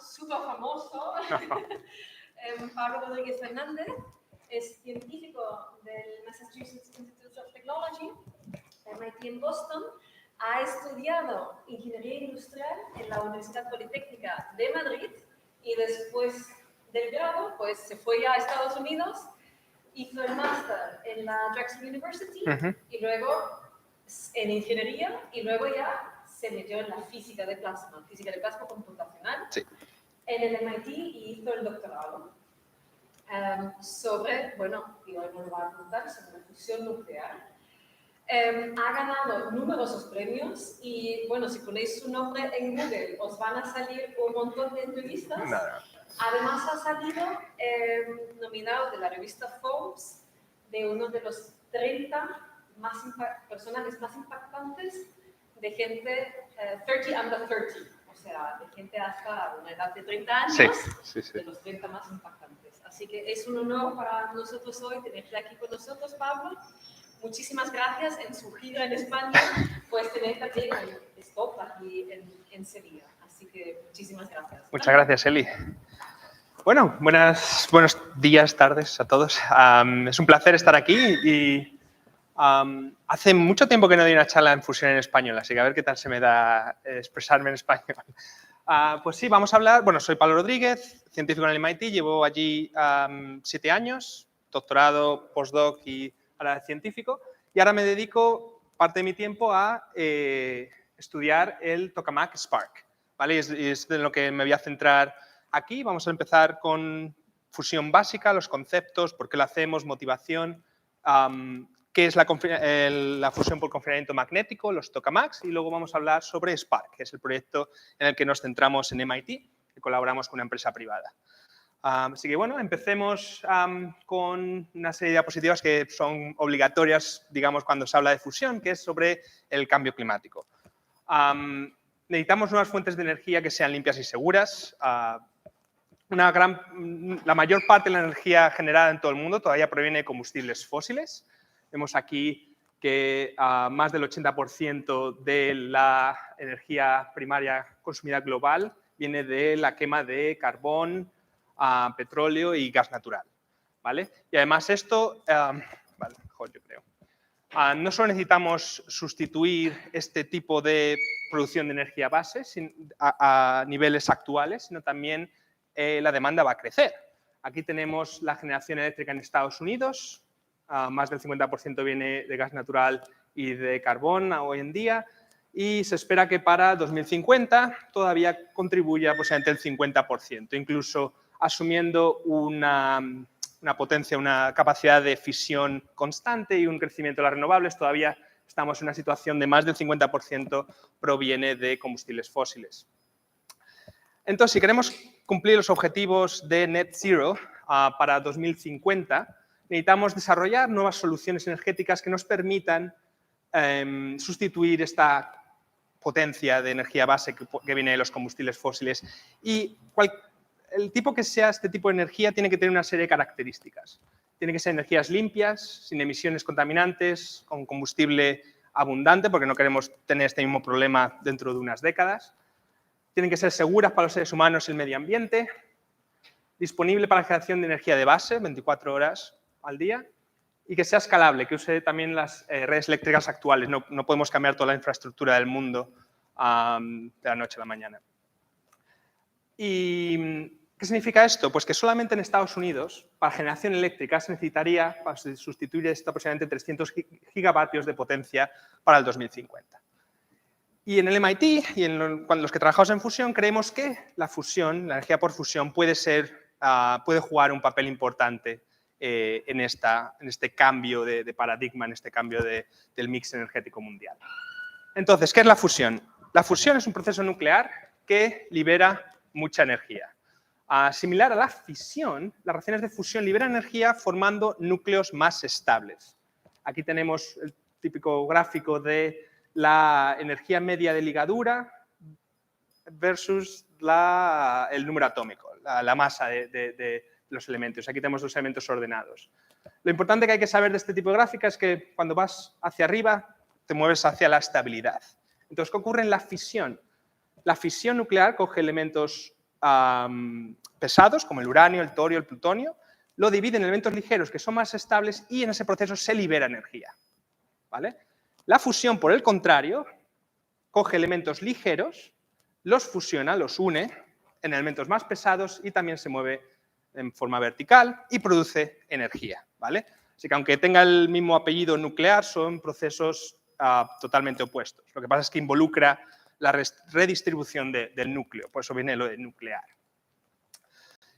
súper famoso, Pablo Rodríguez Fernández, es científico del Massachusetts Institute of Technology, MIT en Boston, ha estudiado ingeniería industrial en la Universidad Politécnica de Madrid y después del grado pues, se fue a Estados Unidos, hizo el máster en la Drexel University y luego en ingeniería y luego ya se metió en la física de plasma computacional en el MIT y hizo el doctorado sobre, bueno, y hoy nos lo va a contar, sobre la fusión nuclear. Ha ganado numerosos premios y, bueno, si ponéis su nombre en Google os van a salir un montón de entrevistas. Además ha salido nominado de la revista Forbes de uno de los 30 personajes más impactantes de gente 30 under 30, o sea, de gente hasta una edad de 30 años, de los 30 más impactantes. Así que es un honor para nosotros hoy tenerte aquí con nosotros, Pablo. Muchísimas gracias en su gira en España, pues tenerte aquí en el stop aquí en Sevilla. Así que muchísimas gracias. Muchas gracias, Eli. Bueno, buenos días, tardes a todos. Es un placer estar aquí y hace mucho tiempo que no doy una charla en fusión en español, así que a ver qué tal se me da expresarme en español. Pues sí, vamos a hablar. Bueno, soy Pablo Rodríguez, científico en el MIT, llevo allí 7 años, doctorado, postdoc y ahora de científico, y ahora me dedico parte de mi tiempo a estudiar el tokamak Spark, ¿vale? Y es de lo que me voy a centrar aquí. Vamos a empezar con fusión básica, los conceptos, por qué lo hacemos, motivación, qué es la fusión por confinamiento magnético, los tokamaks, y luego vamos a hablar sobre Spark, que es el proyecto en el que nos centramos en MIT, que colaboramos con una empresa privada. Así que bueno, empecemos con una serie de diapositivas que son obligatorias, digamos, cuando se habla de fusión, que es sobre el cambio climático. Necesitamos nuevas fuentes de energía que sean limpias y seguras. La mayor parte de la energía generada en todo el mundo todavía proviene de combustibles fósiles. Vemos aquí que más del 80% de la energía primaria consumida global viene de la quema de carbón, petróleo y gas natural, ¿vale? Y además esto, vale, mejor yo creo. No solo necesitamos sustituir este tipo de producción de energía base a niveles actuales, sino también la demanda va a crecer. Aquí tenemos la generación eléctrica en Estados Unidos, más del 50% viene de gas natural y de carbón hoy en día, y se espera que para 2050 todavía contribuya posiblemente el 50%, incluso asumiendo una potencia, una capacidad de fisión constante y un crecimiento de las renovables, todavía estamos en una situación de más del 50% proviene de combustibles fósiles. Entonces, si queremos cumplir los objetivos de Net Zero para 2050, necesitamos desarrollar nuevas soluciones energéticas que nos permitan sustituir esta potencia de energía base que viene de los combustibles fósiles. Y el tipo que sea este tipo de energía tiene que tener una serie de características. Tiene que ser energías limpias, sin emisiones contaminantes, con combustible abundante, porque no queremos tener este mismo problema dentro de unas décadas. Tienen que ser seguras para los seres humanos y el medio ambiente, disponible para la generación de energía de base, 24 horas al día, y que sea escalable, que use también las redes eléctricas actuales. No podemos cambiar toda la infraestructura del mundo de la noche a la mañana. ¿Y qué significa esto? Pues que solamente en Estados Unidos, para generación eléctrica, se necesitaría, para sustituir esto, aproximadamente 300 gigavatios de potencia para el 2050. Y en el MIT y en los que trabajamos en fusión, creemos que la fusión, la energía por fusión, puede jugar un papel importante en este cambio de paradigma, en este cambio del mix energético mundial. Entonces, ¿qué es la fusión? La fusión es un proceso nuclear que libera mucha energía. Similar a la fisión, las reacciones de fusión liberan energía formando núcleos más estables. Aquí tenemos el típico gráfico de la energía media de ligadura versus el número atómico, la masa de los elementos. Aquí tenemos los elementos ordenados. Lo importante que hay que saber de este tipo de gráfica es que cuando vas hacia arriba te mueves hacia la estabilidad. Entonces, ¿qué ocurre en la fisión? La fisión nuclear coge elementos pesados, como el uranio, el torio, el plutonio, lo divide en elementos ligeros que son más estables y en ese proceso se libera energía, ¿vale? La fusión, por el contrario, coge elementos ligeros, los fusiona, los une en elementos más pesados y también se mueve en forma vertical y produce energía, ¿vale? Así que aunque tenga el mismo apellido nuclear, son procesos totalmente opuestos. Lo que pasa es que involucra la redistribución del núcleo, por eso viene lo de nuclear.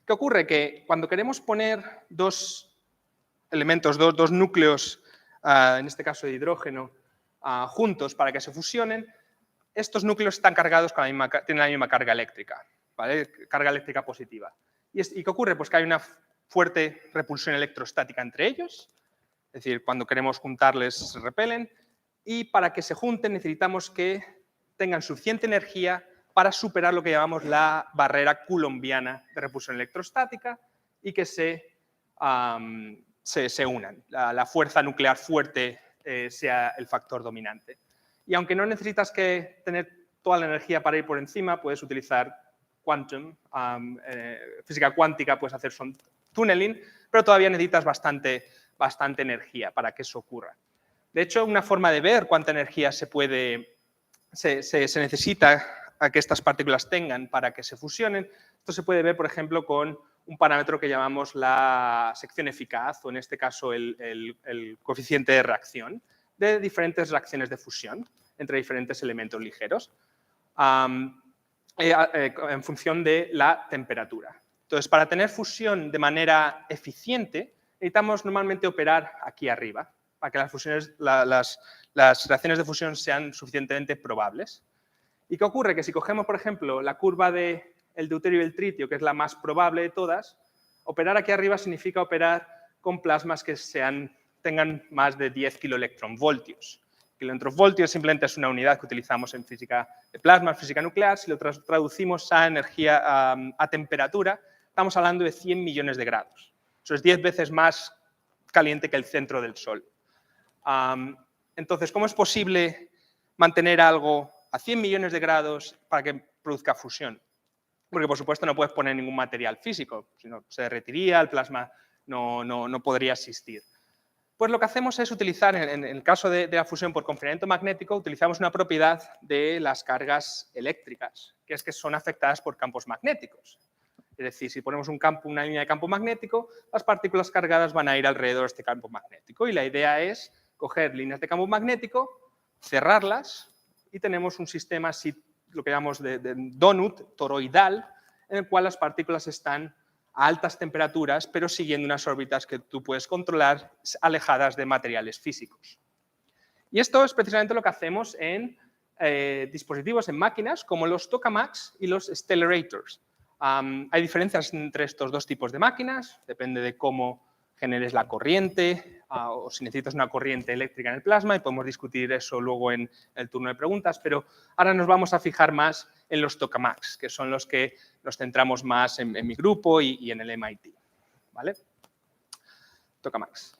¿Qué ocurre? Que cuando queremos poner dos elementos, dos núcleos, en este caso de hidrógeno, juntos para que se fusionen, estos núcleos están cargados tienen la misma carga eléctrica, ¿vale? Carga eléctrica positiva. ¿Y qué ocurre? Pues que hay una fuerte repulsión electrostática entre ellos, es decir, cuando queremos juntarles se repelen, y para que se junten necesitamos que tengan suficiente energía para superar lo que llamamos la barrera coulombiana de repulsión electrostática y que se unan. La fuerza nuclear fuerte sea el factor dominante. Y aunque no necesitas tener toda la energía para ir por encima, puedes utilizar quantum, física cuántica, puedes hacer tunneling, pero todavía necesitas bastante energía para que eso ocurra. De hecho, una forma de ver cuánta energía se necesita a que estas partículas tengan para que se fusionen, esto se puede ver, por ejemplo, con un parámetro que llamamos la sección eficaz, o en este caso el coeficiente de reacción, de diferentes reacciones de fusión entre diferentes elementos ligeros, en función de la temperatura. Entonces, para tener fusión de manera eficiente, necesitamos normalmente operar aquí arriba, para que las reacciones de fusión sean suficientemente probables. ¿Y qué ocurre? Que si cogemos, por ejemplo, la curva del deuterio y el tritio, que es la más probable de todas, operar aquí arriba significa operar con plasmas que tengan más de 10 kiloelectronvoltios. Kiloelectronvoltios simplemente es una unidad que utilizamos en física de plasma, física nuclear. Si lo traducimos a energía, a temperatura, estamos hablando de 100 millones de grados. Eso es 10 veces más caliente que el centro del Sol. Entonces, ¿cómo es posible mantener algo a 100 millones de grados para que produzca fusión? Porque, por supuesto, no puedes poner ningún material físico, sino se derretiría, el plasma no podría existir. Pues lo que hacemos es utilizar, en el caso de la fusión por confinamiento magnético, utilizamos una propiedad de las cargas eléctricas, que es que son afectadas por campos magnéticos. Es decir, si ponemos una línea de campo magnético, las partículas cargadas van a ir alrededor de este campo magnético. Y la idea es coger líneas de campo magnético, cerrarlas y tenemos un sistema así, lo que llamamos de donut, toroidal, en el cual las partículas están a altas temperaturas, pero siguiendo unas órbitas que tú puedes controlar alejadas de materiales físicos. Y esto es precisamente lo que hacemos en dispositivos, en máquinas, como los tokamaks y los stellarators. Hay diferencias entre estos dos tipos de máquinas, depende de cómo generes la corriente o si necesitas una corriente eléctrica en el plasma, y podemos discutir eso luego en el turno de preguntas, pero ahora nos vamos a fijar más en los tokamaks, que son los que nos centramos más en mi grupo y en el MIT. ¿Vale? Tokamaks.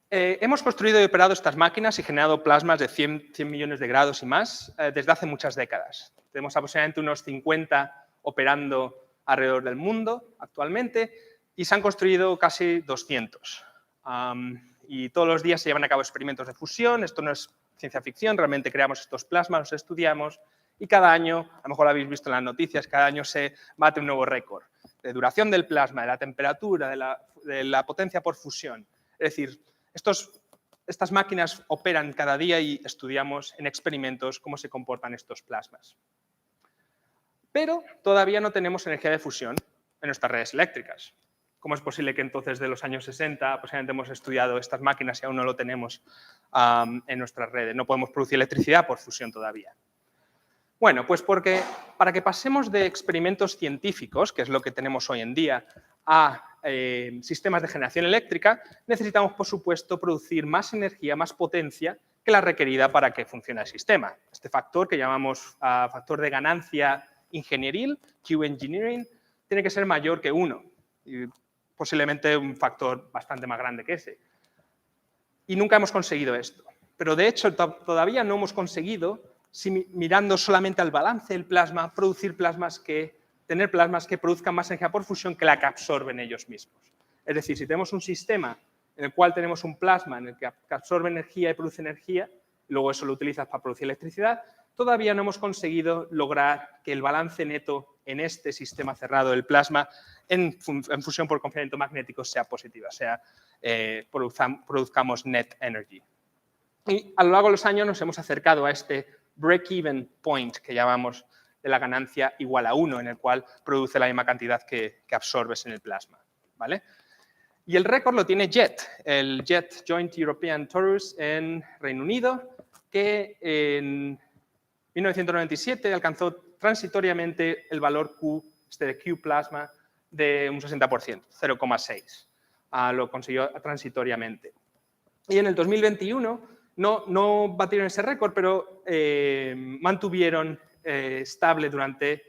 Hemos construido y operado estas máquinas y generado plasmas de 100 millones de grados y más desde hace muchas décadas. Tenemos aproximadamente unos 50 operando alrededor del mundo actualmente y se han construido casi 200. Y todos los días se llevan a cabo experimentos de fusión. Esto no es ciencia ficción, realmente creamos estos plasmas, los estudiamos y cada año, a lo mejor lo habéis visto en las noticias, cada año se bate un nuevo récord de duración del plasma, de la temperatura, de la potencia por fusión. Es decir, estas máquinas operan cada día y estudiamos en experimentos cómo se comportan estos plasmas. Pero todavía no tenemos energía de fusión en nuestras redes eléctricas. ¿Cómo es posible que entonces de los años 60 aproximadamente hemos estudiado estas máquinas y aún no lo tenemos en nuestras redes? No podemos producir electricidad por fusión todavía. Bueno, pues porque para que pasemos de experimentos científicos, que es lo que tenemos hoy en día, a sistemas de generación eléctrica, necesitamos, por supuesto, producir más energía, más potencia que la requerida para que funcione el sistema. Este factor que llamamos factor de ganancia ingenieril, Q-engineering, tiene que ser mayor que 1. Y posiblemente un factor bastante más grande que ese. Y nunca hemos conseguido esto. Pero de hecho todavía no hemos conseguido, mirando solamente al balance del plasma, producir plasmas que tener plasmas que produzcan más energía por fusión que la que absorben ellos mismos. Es decir, si tenemos un sistema en el cual tenemos un plasma en el que absorbe energía y produce energía, y luego eso lo utilizas para producir electricidad, todavía no hemos conseguido lograr que el balance neto en este sistema cerrado del plasma en fusión por confinamiento magnético sea positiva, sea produzcamos net energy. Y a lo largo de los años nos hemos acercado a este break-even point que llamamos de la ganancia igual a 1, en el cual produce la misma cantidad que absorbes en el plasma, ¿vale? Y el récord lo tiene JET, el JET Joint European Torus en Reino Unido, que en 1997 alcanzó transitoriamente el valor Q, de Q plasma, de un 60%, 0,6. Lo consiguió transitoriamente. Y en el 2021 no batieron ese récord, pero mantuvieron estable durante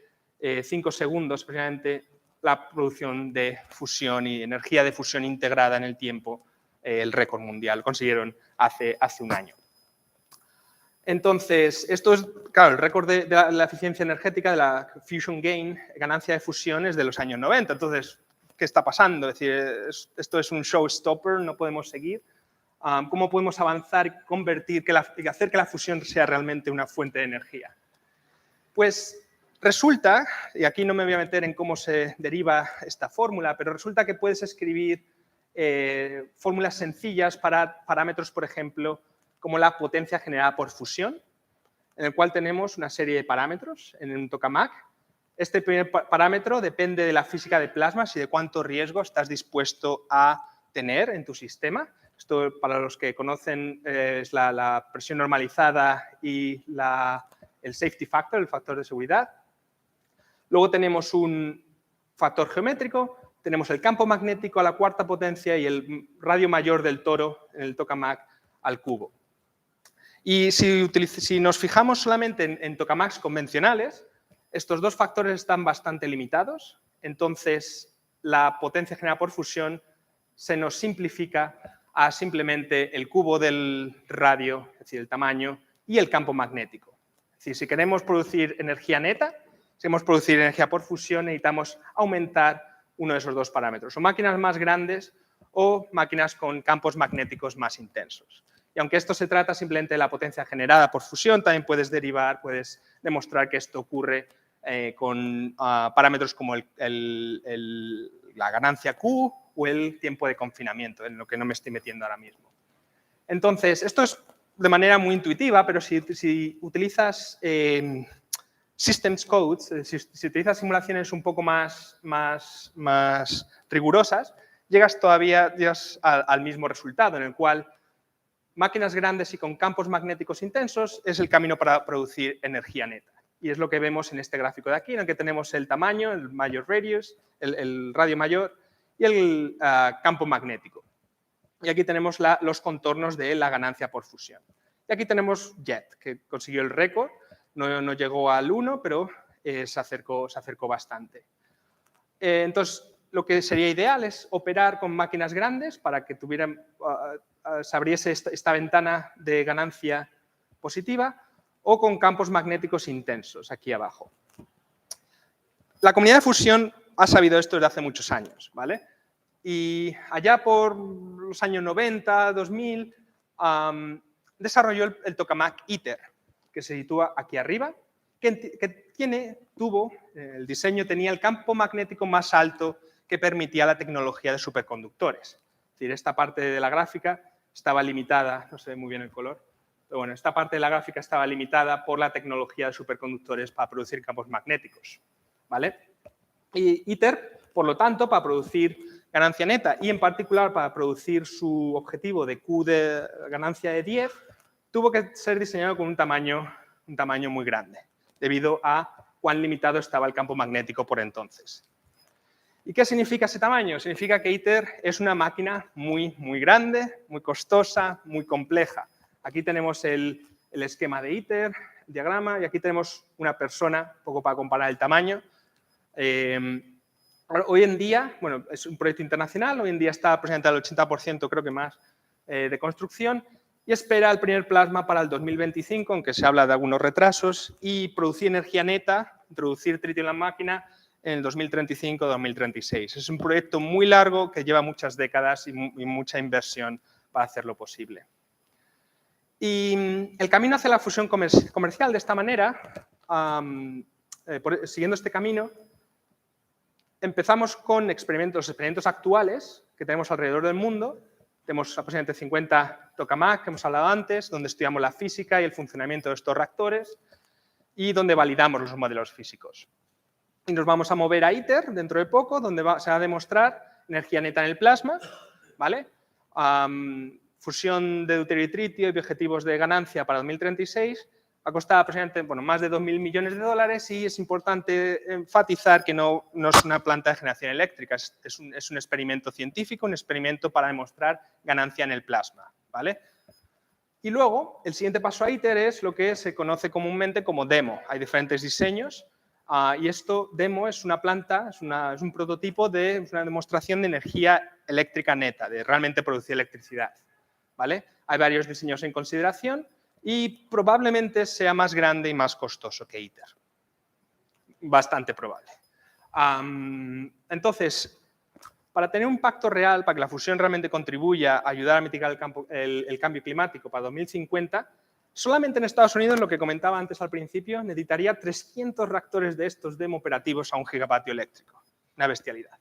5 segundos, precisamente, la producción de fusión y energía de fusión integrada en el tiempo, el récord mundial. Consiguieron hace un año. Entonces, esto es, claro, el récord de la eficiencia energética, de la fusion gain, ganancia de fusión, es de los años 90. Entonces, ¿qué está pasando? Es decir, esto es un showstopper, no podemos seguir. ¿Cómo podemos avanzar y convertir, y hacer que la fusión sea realmente una fuente de energía? Pues resulta, y aquí no me voy a meter en cómo se deriva esta fórmula, pero resulta que puedes escribir fórmulas sencillas para parámetros, por ejemplo, como la potencia generada por fusión, en el cual tenemos una serie de parámetros en un tokamak. Este primer parámetro depende de la física de plasmas y de cuánto riesgo estás dispuesto a tener en tu sistema. Esto, para los que conocen, es la presión normalizada y el safety factor, el factor de seguridad. Luego tenemos un factor geométrico, tenemos el campo magnético a la cuarta potencia y el radio mayor del toro en el tokamak al cubo. Y si nos fijamos solamente en tokamaks convencionales, estos dos factores están bastante limitados, entonces la potencia generada por fusión se nos simplifica a simplemente el cubo del radio, es decir, el tamaño, y el campo magnético. Es decir, si queremos producir energía neta, si queremos producir energía por fusión, necesitamos aumentar uno de esos dos parámetros, o máquinas más grandes o máquinas con campos magnéticos más intensos. Y aunque esto se trata simplemente de la potencia generada por fusión, también puedes demostrar que esto ocurre con parámetros como la ganancia Q o el tiempo de confinamiento, en lo que no me estoy metiendo ahora mismo. Entonces, esto es de manera muy intuitiva, pero si utilizas systems codes, si utilizas simulaciones un poco más rigurosas, llegas al mismo resultado, en el cual máquinas grandes y con campos magnéticos intensos es el camino para producir energía neta. Y es lo que vemos en este gráfico de aquí, en el que tenemos el tamaño, el major radius, el radio mayor y el campo magnético. Y aquí tenemos los contornos de la ganancia por fusión. Y aquí tenemos JET, que consiguió el récord, no llegó al 1, pero se acercó bastante. Entonces, lo que sería ideal es operar con máquinas grandes para que se abriese esta ventana de ganancia positiva, o con campos magnéticos intensos, aquí abajo. La comunidad de fusión ha sabido esto desde hace muchos años, ¿vale? Y allá por los años 90, 2000, desarrolló el tokamak ITER, que se sitúa aquí arriba, el diseño tenía el campo magnético más alto que permitía la tecnología de superconductores. Es decir, esta parte de la gráfica estaba limitada, no se ve muy bien el color, pero bueno, esta parte de la gráfica estaba limitada por la tecnología de superconductores para producir campos magnéticos, ¿vale? Y ITER, por lo tanto, para producir ganancia neta y en particular para producir su objetivo de Q de ganancia de 10, tuvo que ser diseñado con un tamaño muy grande, debido a cuán limitado estaba el campo magnético por entonces. ¿Y qué significa ese tamaño? Significa que ITER es una máquina muy grande, muy costosa, muy compleja. Aquí tenemos el esquema de ITER, el diagrama, y aquí tenemos una persona, un poco para comparar el tamaño. Hoy en día, bueno, es un proyecto internacional, hoy en día está aproximadamente al 80%, creo que más, de construcción, y espera el primer plasma para el 2025, aunque se habla de algunos retrasos, y producir energía neta, introducir tritio en la máquina en el 2035-2036. Es un proyecto muy largo que lleva muchas décadas y mucha inversión para hacerlo posible. Y el camino hacia la fusión comercial de esta manera, siguiendo este camino, empezamos con los experimentos actuales que tenemos alrededor del mundo. Tenemos aproximadamente 50 tokamak que hemos hablado antes, donde estudiamos la física y el funcionamiento de estos reactores y donde validamos los modelos físicos. Y nos vamos a mover a ITER dentro de poco, donde se va a demostrar energía neta en el plasma, ¿vale? Fusión de deuterio y tritio y objetivos de ganancia para 2036. Va a costar aproximadamente más de 2.000 millones de dólares y es importante enfatizar que no es una planta de generación eléctrica, es un experimento científico, un experimento para demostrar ganancia en el plasma, ¿vale? Y luego, el siguiente paso a ITER es lo que se conoce comúnmente como demo. Hay diferentes diseños y esto, demo, es una planta, es un prototipo de una demostración de energía eléctrica neta, de realmente producir electricidad, ¿vale? Hay varios diseños en consideración y probablemente sea más grande y más costoso que ITER. Bastante probable. Entonces, para tener un impacto real, para que la fusión realmente contribuya a ayudar a mitigar el cambio climático para 2050, solamente en Estados Unidos, lo que comentaba antes al principio, necesitaría 300 reactores de estos demo operativos a 1 gigavatio eléctrico. Una bestialidad.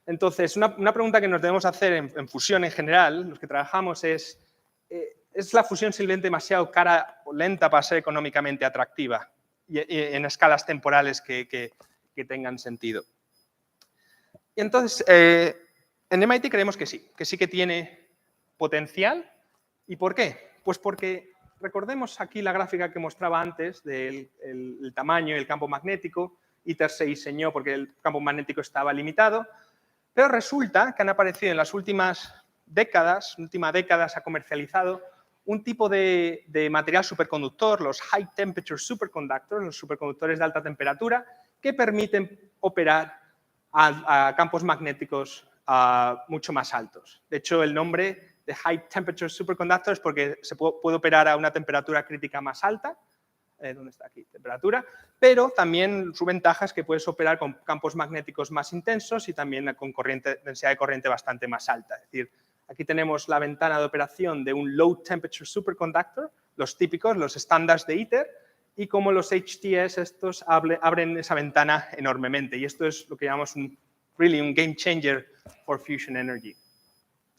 Entonces, una pregunta que nos debemos hacer en fusión en general, los que trabajamos, ¿es la fusión simplemente demasiado cara o lenta para ser económicamente atractiva y en escalas temporales que tengan sentido? Y entonces, en MIT creemos que sí que tiene potencial. ¿Y por qué? Pues porque recordemos aquí la gráfica que mostraba antes del tamaño y el campo magnético. ITER se diseñó porque el campo magnético estaba limitado, pero resulta que han aparecido en las últimas décadas, se ha comercializado un tipo de material superconductor, los High Temperature Superconductors, los superconductores de alta temperatura, que permiten operar a campos magnéticos mucho más altos. De hecho, el nombre de High Temperature Superconductor es porque se puede operar a una temperatura crítica más alta, ¿dónde está aquí? Temperatura, pero también su ventaja es que puedes operar con campos magnéticos más intensos y también con densidad de corriente bastante más alta. Es decir, aquí tenemos la ventana de operación de un Low Temperature Superconductor, los típicos, los estándares de ITER, y como los HTS estos abren esa ventana enormemente. Y esto es lo que llamamos un game changer for fusion energy.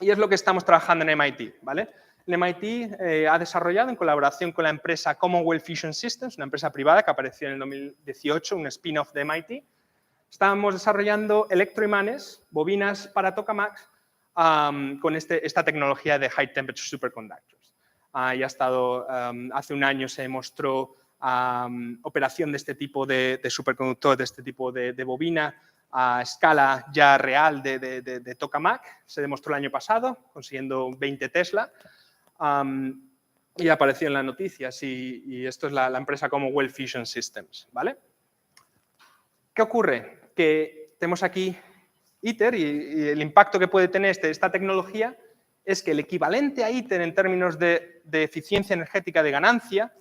Y es lo que estamos trabajando en MIT, ¿vale? El MIT ha desarrollado, en colaboración con la empresa Commonwealth Fusion Systems, una empresa privada que apareció en el 2018, un spin-off de MIT. Estábamos desarrollando electroimanes, bobinas para tokamaks, con esta tecnología de High Temperature Superconductors. Hace un año se demostró operación de este tipo de superconductor, de este tipo de bobina, a escala ya real de tokamak. Se demostró el año pasado, consiguiendo 20 Tesla. Y apareció en las noticias y esto es la empresa Commonwealth Fusion Systems, ¿vale? ¿Qué ocurre? Que tenemos aquí ITER y el impacto que puede tener esta tecnología es que el equivalente a ITER en términos de eficiencia energética de ganancia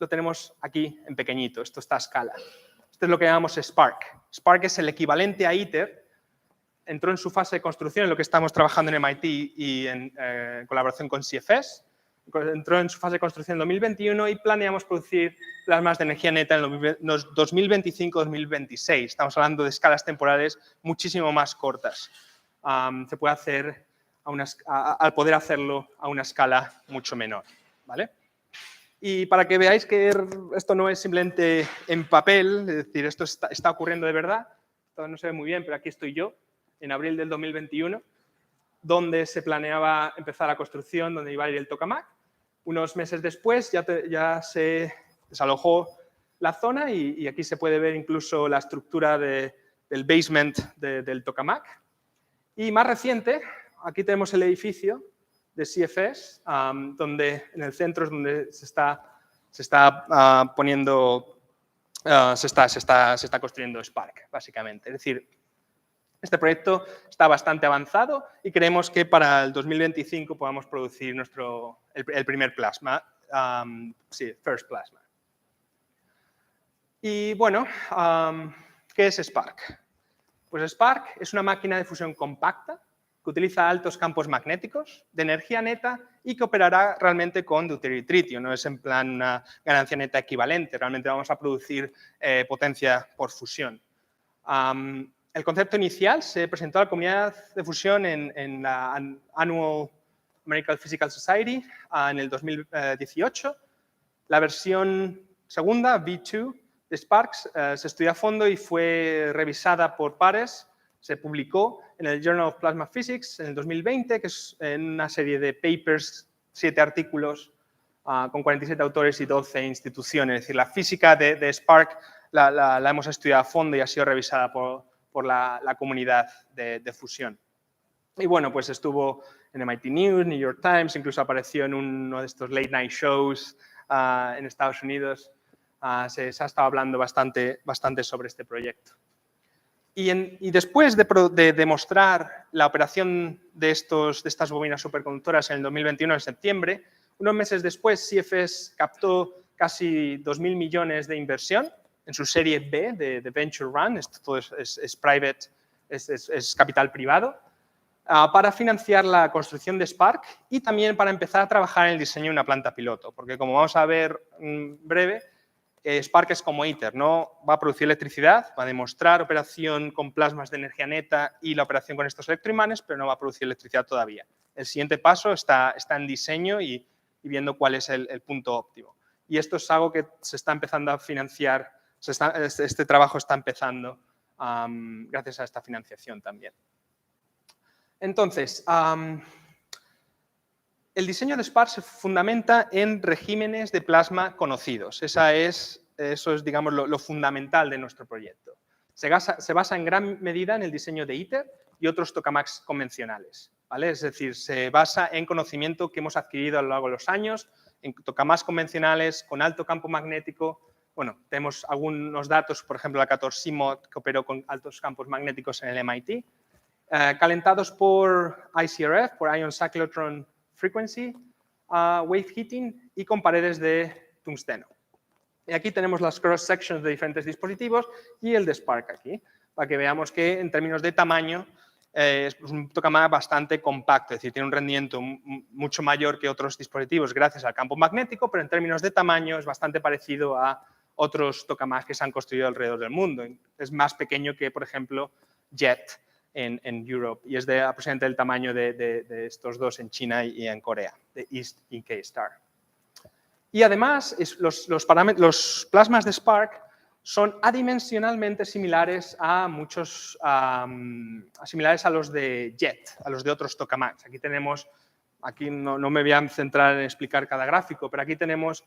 lo tenemos aquí en pequeñito, esto está a escala. Esto es lo que llamamos Spark. Spark es el equivalente a ITER. Entró en su fase de construcción, en lo que estamos trabajando en MIT y en colaboración con CFS. Entró en su fase de construcción en 2021 y planeamos producir plasmas de energía neta en los 2025-2026. Estamos hablando de escalas temporales muchísimo más cortas. Se puede hacer al poder hacerlo a una escala mucho menor, ¿vale? Y para que veáis que esto no es simplemente en papel, es decir, esto está ocurriendo de verdad. Esto no se ve muy bien, pero aquí estoy yo, en abril del 2021, donde se planeaba empezar la construcción, donde iba a ir el tokamak. Unos meses después ya se desalojó la zona y aquí se puede ver incluso la estructura del basement del tokamak. Y más reciente, aquí tenemos el edificio de CFS, donde en el centro es donde se está construyendo Spark, básicamente. Es decir, este proyecto está bastante avanzado y creemos que para el 2025 podamos producir el primer plasma, first plasma. Y bueno, ¿Qué es Spark? Pues Spark es una máquina de fusión compacta que utiliza altos campos magnéticos de energía neta y que operará realmente con deuterio y tritio. No es en plan una ganancia neta equivalente, realmente vamos a producir potencia por fusión. El concepto inicial se presentó a la comunidad de fusión en la Annual American Physical Society en el 2018. La versión segunda, V2, de Sparks, se estudió a fondo y fue revisada por pares. Se publicó en el Journal of Plasma Physics en el 2020, que es en una serie de papers, 7 artículos con 47 autores y 12 instituciones. Es decir, la física de Spark la hemos estudiado a fondo y ha sido revisada por la comunidad de fusión. Y bueno, pues estuvo en MIT News, New York Times, incluso apareció en uno de estos late night shows en Estados Unidos. Se ha estado hablando bastante sobre este proyecto. Y después de demostrar la operación de estas bobinas superconductoras en el 2021, en septiembre, unos meses después, CFS captó casi 2.000 millones de inversión en su serie B de Venture Run, esto todo es private, es capital privado, para financiar la construcción de Spark y también para empezar a trabajar en el diseño de una planta piloto, porque como vamos a ver en breve, Spark es como ITER, no va a producir electricidad, va a demostrar operación con plasmas de energía neta y la operación con estos electroimanes, pero no va a producir electricidad todavía. El siguiente paso está en diseño y viendo cuál es el punto óptimo. Y esto es algo que se está empezando a financiar, este trabajo está empezando gracias a esta financiación también. Entonces, el diseño de Spark se fundamenta en regímenes de plasma conocidos. Eso es, digamos, lo fundamental de nuestro proyecto. Se basa en gran medida en el diseño de ITER y otros tokamaks convencionales, ¿vale? Es decir, se basa en conocimiento que hemos adquirido a lo largo de los años, en tokamaks convencionales con alto campo magnético. Bueno, tenemos algunos datos, por ejemplo, la 14CMOD, que operó con altos campos magnéticos en el MIT, calentados por ICRF, por Ion Cyclotron Frequency, Wave Heating y con paredes de tungsteno. Y aquí tenemos las cross sections de diferentes dispositivos y el de Spark aquí, para que veamos que en términos de tamaño es un tokamak bastante compacto, es decir, tiene un rendimiento mucho mayor que otros dispositivos gracias al campo magnético, pero en términos de tamaño es bastante parecido a otros tokamaks que se han construido alrededor del mundo. Es más pequeño que, por ejemplo, JET en Europe y es de aproximadamente el tamaño de estos dos en China y en Corea, de East y K-Star. Y además, los plasmas de Spark son adimensionalmente similares a similares a los de JET, a los de otros tokamaks. Aquí no me voy a centrar en explicar cada gráfico, pero aquí tenemos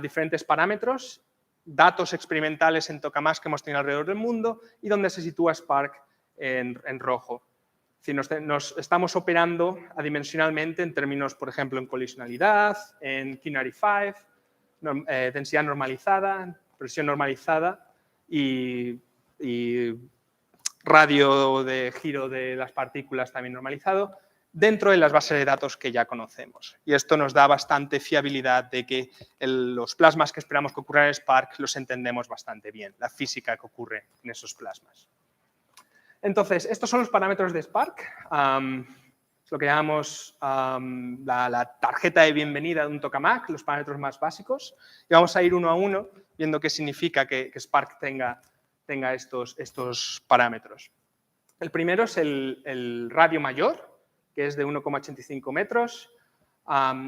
diferentes parámetros, datos experimentales en tokamaks que hemos tenido alrededor del mundo y donde se sitúa Spark en rojo. Es decir, estamos operando adimensionalmente en términos, por ejemplo, en colisionalidad, en Q95, densidad normalizada, presión normalizada y radio de giro de las partículas también normalizado, dentro de las bases de datos que ya conocemos. Y esto nos da bastante fiabilidad de que los plasmas que esperamos que ocurran en Spark los entendemos bastante bien, la física que ocurre en esos plasmas. Entonces, estos son los parámetros de Spark, es lo que llamamos la tarjeta de bienvenida de un tokamak, los parámetros más básicos, y vamos a ir uno a uno viendo qué significa que Spark tenga estos parámetros. El primero es el radio mayor, que es de 1,85 metros.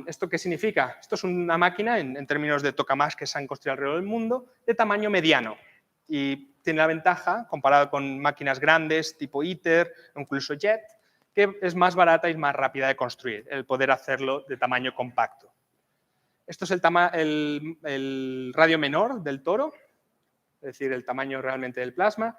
¿Esto qué significa? Esto es una máquina, en términos de tokamaks que se han construido alrededor del mundo, de tamaño mediano. Y tiene la ventaja, comparado con máquinas grandes tipo ITER o incluso JET, que es más barata y más rápida de construir, el poder hacerlo de tamaño compacto. Esto es el radio menor del toro, es decir, el tamaño realmente del plasma.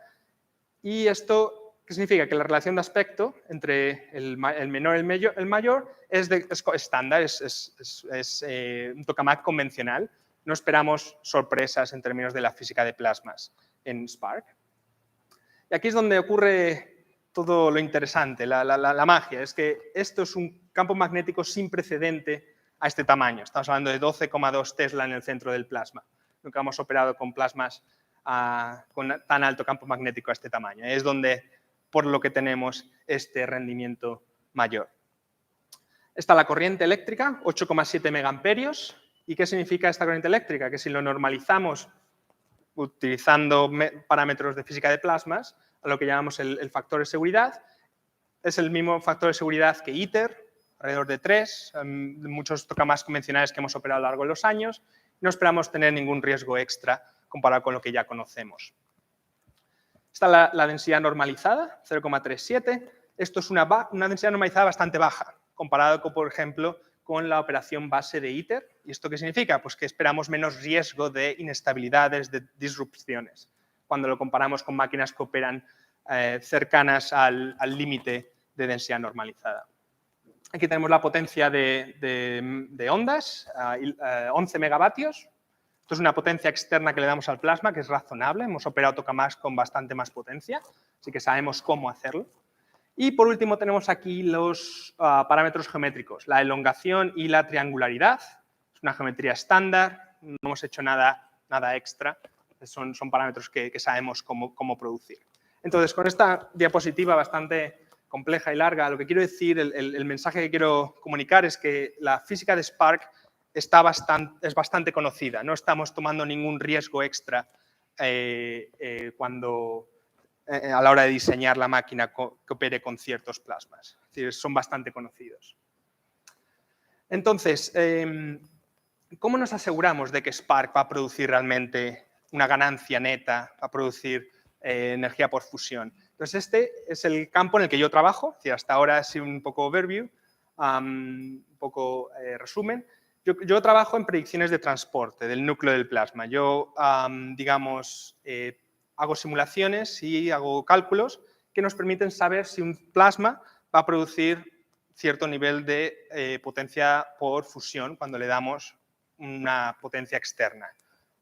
Y esto, ¿qué significa? Que la relación de aspecto entre el menor y el mayor es estándar, es un tokamak convencional. No esperamos sorpresas en términos de la física de plasmas en Spark. Y aquí es donde ocurre todo lo interesante, la magia. Es que esto es un campo magnético sin precedente a este tamaño. Estamos hablando de 12,2 Tesla en el centro del plasma. Nunca hemos operado con plasmas con tan alto campo magnético a este tamaño. Es donde, por lo que tenemos este rendimiento mayor. Está la corriente eléctrica, 8,7 megaamperios. ¿Y qué significa esta corriente eléctrica? Que si lo normalizamos utilizando parámetros de física de plasmas, a lo que llamamos el factor de seguridad, es el mismo factor de seguridad que ITER, alrededor de 3, muchos tokamaks convencionales que hemos operado a lo largo de los años. No esperamos tener ningún riesgo extra comparado con lo que ya conocemos. Está la densidad normalizada, 0,37. Esto es una densidad normalizada bastante baja, comparado con, por ejemplo, con la operación base de ITER. ¿Y esto qué significa? Pues que esperamos menos riesgo de inestabilidades, de disrupciones, cuando lo comparamos con máquinas que operan cercanas al límite de densidad normalizada. Aquí tenemos la potencia de ondas, 11 megavatios. Esto es una potencia externa que le damos al plasma, que es razonable. Hemos operado tokamaks con bastante más potencia, así que sabemos cómo hacerlo. Y por último tenemos aquí los parámetros geométricos, la elongación y la triangularidad. Es una geometría estándar, no hemos hecho nada extra, son parámetros que sabemos cómo producir. Entonces, con esta diapositiva bastante compleja y larga, lo que quiero decir, el mensaje que quiero comunicar es que la física de Spark es bastante conocida, no estamos tomando ningún riesgo extra a la hora de diseñar la máquina que opere con ciertos plasmas. Es decir, son bastante conocidos. Entonces, ¿cómo nos aseguramos de que Spark va a producir realmente una ganancia neta, va a producir energía por fusión? Entonces, este es el campo en el que yo trabajo. Es decir, hasta ahora ha sido un poco overview, un poco resumen. Yo trabajo en predicciones de transporte del núcleo del plasma. Yo, digamos, hago simulaciones y hago cálculos que nos permiten saber si un plasma va a producir cierto nivel de potencia por fusión cuando le damos una potencia externa,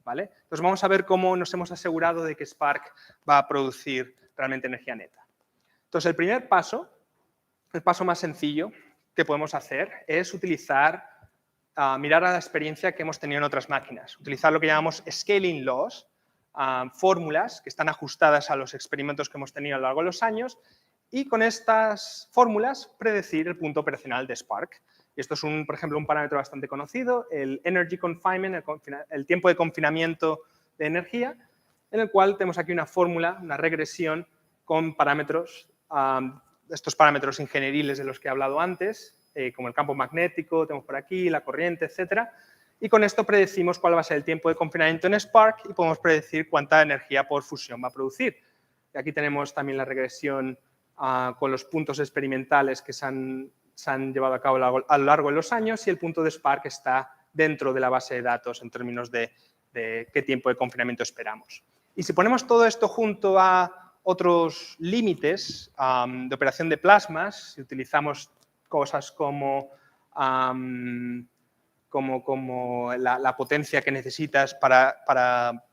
¿vale? Entonces vamos a ver cómo nos hemos asegurado de que Spark va a producir realmente energía neta. Entonces el primer paso, el paso más sencillo que podemos hacer es mirar a la experiencia que hemos tenido en otras máquinas, utilizar lo que llamamos scaling laws, fórmulas que están ajustadas a los experimentos que hemos tenido a lo largo de los años y con estas fórmulas predecir el punto operacional de Spark. Y esto es, por ejemplo, un parámetro bastante conocido, el Energy Confinement, el tiempo de confinamiento de energía, en el cual tenemos aquí una fórmula, una regresión con parámetros, estos parámetros ingenieriles de los que he hablado antes, como el campo magnético, tenemos por aquí, la corriente, etcétera. Y con esto predecimos cuál va a ser el tiempo de confinamiento en Spark y podemos predecir cuánta energía por fusión va a producir. Y aquí tenemos también la regresión con los puntos experimentales que se han llevado a cabo a lo largo de los años y el punto de Spark está dentro de la base de datos en términos de qué tiempo de confinamiento esperamos. Y si ponemos todo esto junto a otros límites de operación de plasmas, si utilizamos cosas como la potencia que necesitas para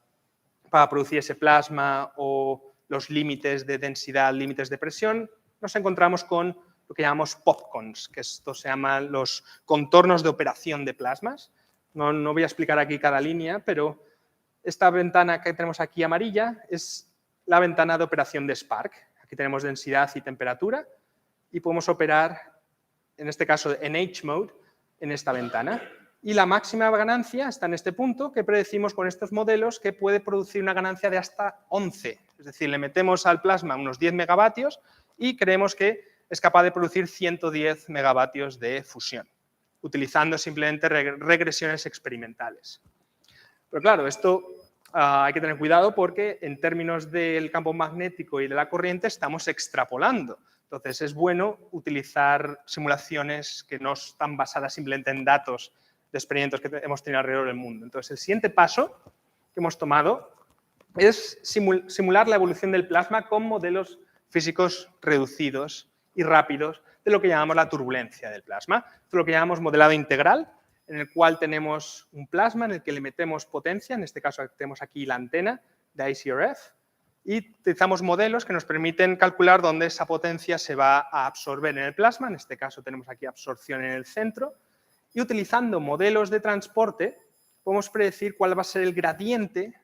producir ese plasma o los límites de densidad, límites de presión, nos encontramos con lo que llamamos popcons, que esto se llaman los contornos de operación de plasmas. No voy a explicar aquí cada línea, pero esta ventana que tenemos aquí amarilla es la ventana de operación de Spark. Aquí tenemos densidad y temperatura y podemos operar, en este caso en H-mode, en esta ventana. Y la máxima ganancia está en este punto que predecimos con estos modelos que puede producir una ganancia de hasta 11. Es decir, le metemos al plasma unos 10 megavatios y creemos que es capaz de producir 110 megavatios de fusión, utilizando simplemente regresiones experimentales. Pero claro, esto hay que tener cuidado porque en términos del campo magnético y de la corriente estamos extrapolando. Entonces es bueno utilizar simulaciones que no están basadas simplemente en datos de experimentos que hemos tenido alrededor del mundo. Entonces el siguiente paso que hemos tomado es simular la evolución del plasma con modelos físicos reducidos y rápidos de lo que llamamos la turbulencia del plasma. Esto es lo que llamamos modelado integral, en el cual tenemos un plasma en el que le metemos potencia, en este caso tenemos aquí la antena de ICRF, y utilizamos modelos que nos permiten calcular dónde esa potencia se va a absorber en el plasma, en este caso tenemos aquí absorción en el centro, y utilizando modelos de transporte podemos predecir cuál va a ser el gradiente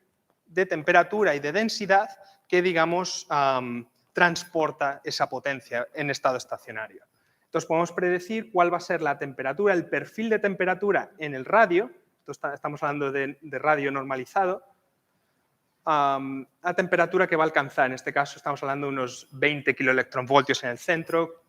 de temperatura y de densidad que, digamos, transporta esa potencia en estado estacionario. Entonces, podemos predecir cuál va a ser la temperatura, el perfil de temperatura en el radio, estamos hablando de radio normalizado, la temperatura que va a alcanzar. En este caso, estamos hablando de unos 20 kiloelectronvoltios en el centro,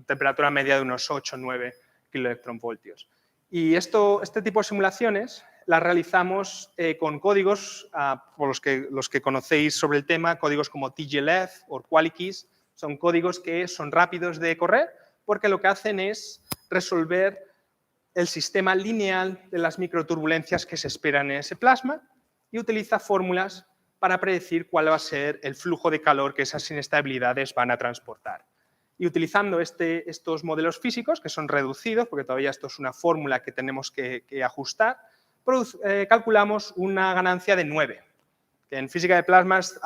temperatura media de unos 8 o 9 kiloelectronvoltios. Y este tipo de simulaciones las realizamos con códigos, por los que conocéis sobre el tema, códigos como TGLF o QualiKeys, son códigos que son rápidos de correr porque lo que hacen es resolver el sistema lineal de las microturbulencias que se esperan en ese plasma y utiliza fórmulas para predecir cuál va a ser el flujo de calor que esas inestabilidades van a transportar. Y utilizando estos modelos físicos, que son reducidos, porque todavía esto es una fórmula que tenemos que ajustar, calculamos una ganancia de 9. Que en física de plasmas,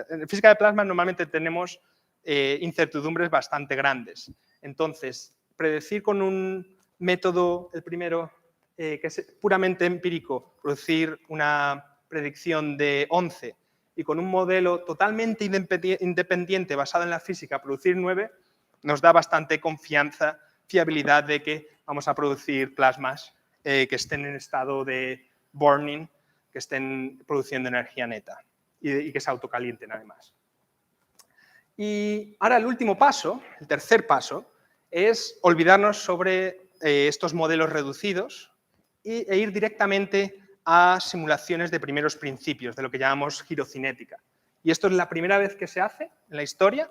en física de plasmas normalmente tenemos incertidumbres bastante grandes. Entonces, predecir con un método, el primero, que es puramente empírico, producir una predicción de 11 y con un modelo totalmente independiente basado en la física producir 9, nos da bastante confianza, fiabilidad de que vamos a producir plasmas que estén en estado de burning, que estén produciendo energía neta y que se autocalienten además. Y ahora el último paso, el tercer paso, es olvidarnos sobre estos modelos reducidos e ir directamente a simulaciones de primeros principios, de lo que llamamos girocinética. Y esto es la primera vez que se hace en la historia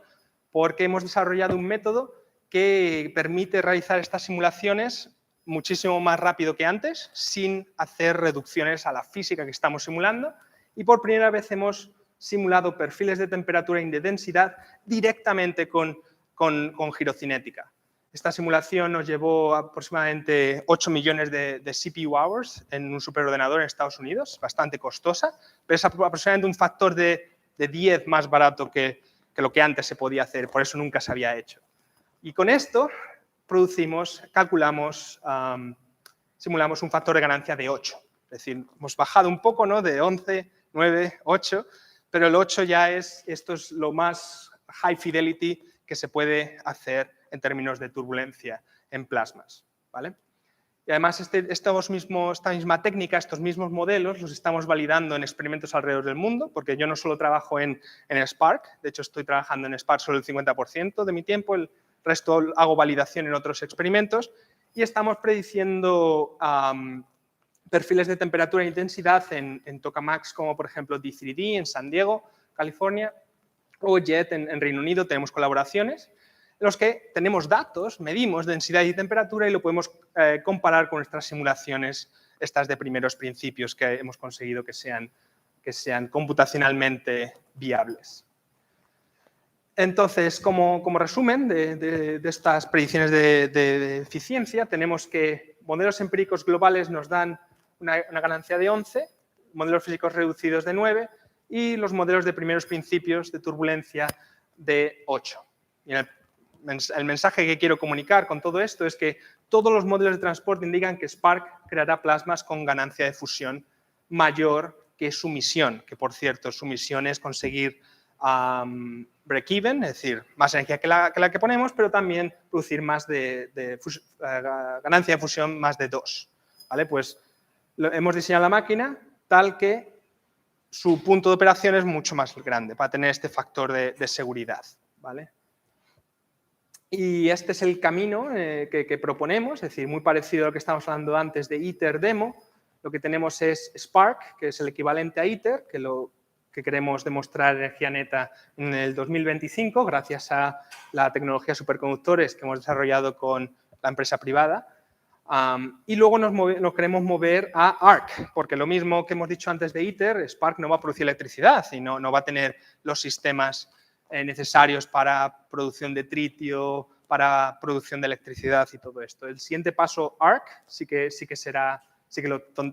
porque hemos desarrollado un método que permite realizar estas simulaciones muchísimo más rápido que antes, sin hacer reducciones a la física que estamos simulando, y por primera vez hemos simulado perfiles de temperatura y de densidad directamente con girocinética. Esta simulación nos llevó aproximadamente 8 millones de CPU hours en un superordenador en Estados Unidos, bastante costosa, pero es aproximadamente un factor de 10 más barato que lo que antes se podía hacer, por eso nunca se había hecho. Y con esto calculamos, simulamos un factor de ganancia de 8. Es decir, hemos bajado un poco, ¿no? De 11, 9, 8, pero el 8 ya esto es lo más high fidelity que se puede hacer en términos de turbulencia en plasmas, ¿vale? Y además esta misma técnica, estos mismos modelos, los estamos validando en experimentos alrededor del mundo, porque yo no solo trabajo en Spark, de hecho estoy trabajando en Spark solo el 50% de mi tiempo, el resto hago validación en otros experimentos, y estamos prediciendo perfiles de temperatura e intensidad en tokamaks como por ejemplo D3D en San Diego, California, o JET en Reino Unido, tenemos colaboraciones en los que tenemos datos, medimos densidad y temperatura y lo podemos comparar con nuestras simulaciones, estas de primeros principios que hemos conseguido que sean computacionalmente viables. Entonces, como resumen de estas predicciones de eficiencia, tenemos que modelos empíricos globales nos dan una ganancia de 11, modelos físicos reducidos de 9 y los modelos de primeros principios de turbulencia de 8. Y el mensaje que quiero comunicar con todo esto es que todos los modelos de transporte indican que Spark creará plasmas con ganancia de fusión mayor que su misión, que por cierto su misión es conseguir break-even, es decir, más energía que la que ponemos, pero también producir más ganancia de fusión más de 2. ¿Vale? Pues hemos diseñado la máquina tal que su punto de operación es mucho más grande para tener este factor de seguridad. ¿Vale? Y este es el camino que proponemos, es decir, muy parecido a lo que estábamos hablando antes de ITER demo. Lo que tenemos es Spark, que es el equivalente a ITER, que queremos demostrar energía neta en el 2025 gracias a la tecnología de superconductores que hemos desarrollado con la empresa privada. Y luego nos queremos mover a ARC, porque lo mismo que hemos dicho antes de ITER, Spark no va a producir electricidad y no va a tener los sistemas necesarios para producción de tritio, para producción de electricidad y todo esto. El siguiente paso, ARC, sí que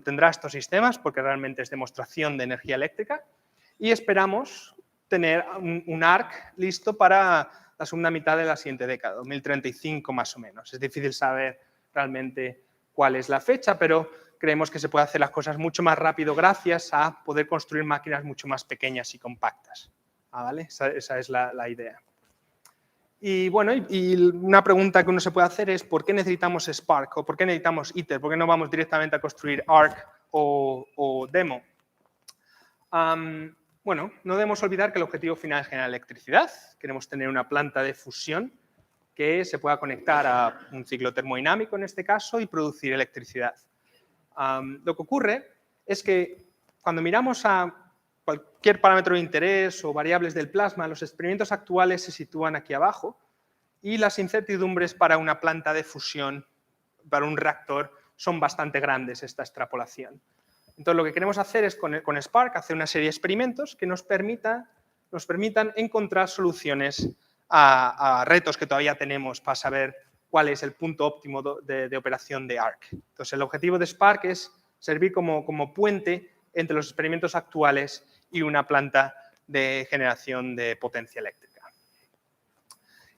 tendrá estos sistemas porque realmente es demostración de energía eléctrica y esperamos tener un ARC listo para la segunda mitad de la siguiente década, 2035 más o menos. Es difícil saber realmente cuál es la fecha, pero creemos que se puede hacer las cosas mucho más rápido gracias a poder construir máquinas mucho más pequeñas y compactas. ¿Vale? Esa es la idea. Y bueno, y una pregunta que uno se puede hacer es ¿por qué necesitamos Spark o por qué necesitamos ITER? ¿Por qué no vamos directamente a construir ARC o Demo? Bueno, no debemos olvidar que el objetivo final es generar electricidad. Queremos tener una planta de fusión que se pueda conectar a un ciclo termodinámico en este caso y producir electricidad. Lo que ocurre es que cuando miramos a cualquier parámetro de interés o variables del plasma, los experimentos actuales se sitúan aquí abajo y las incertidumbres para una planta de fusión, para un reactor, son bastante grandes esta extrapolación. Entonces, lo que queremos hacer es con Spark hacer una serie de experimentos que nos permitan encontrar soluciones a retos que todavía tenemos para saber cuál es el punto óptimo de operación de ARC. Entonces, el objetivo de Spark es servir como puente entre los experimentos actuales y una planta de generación de potencia eléctrica.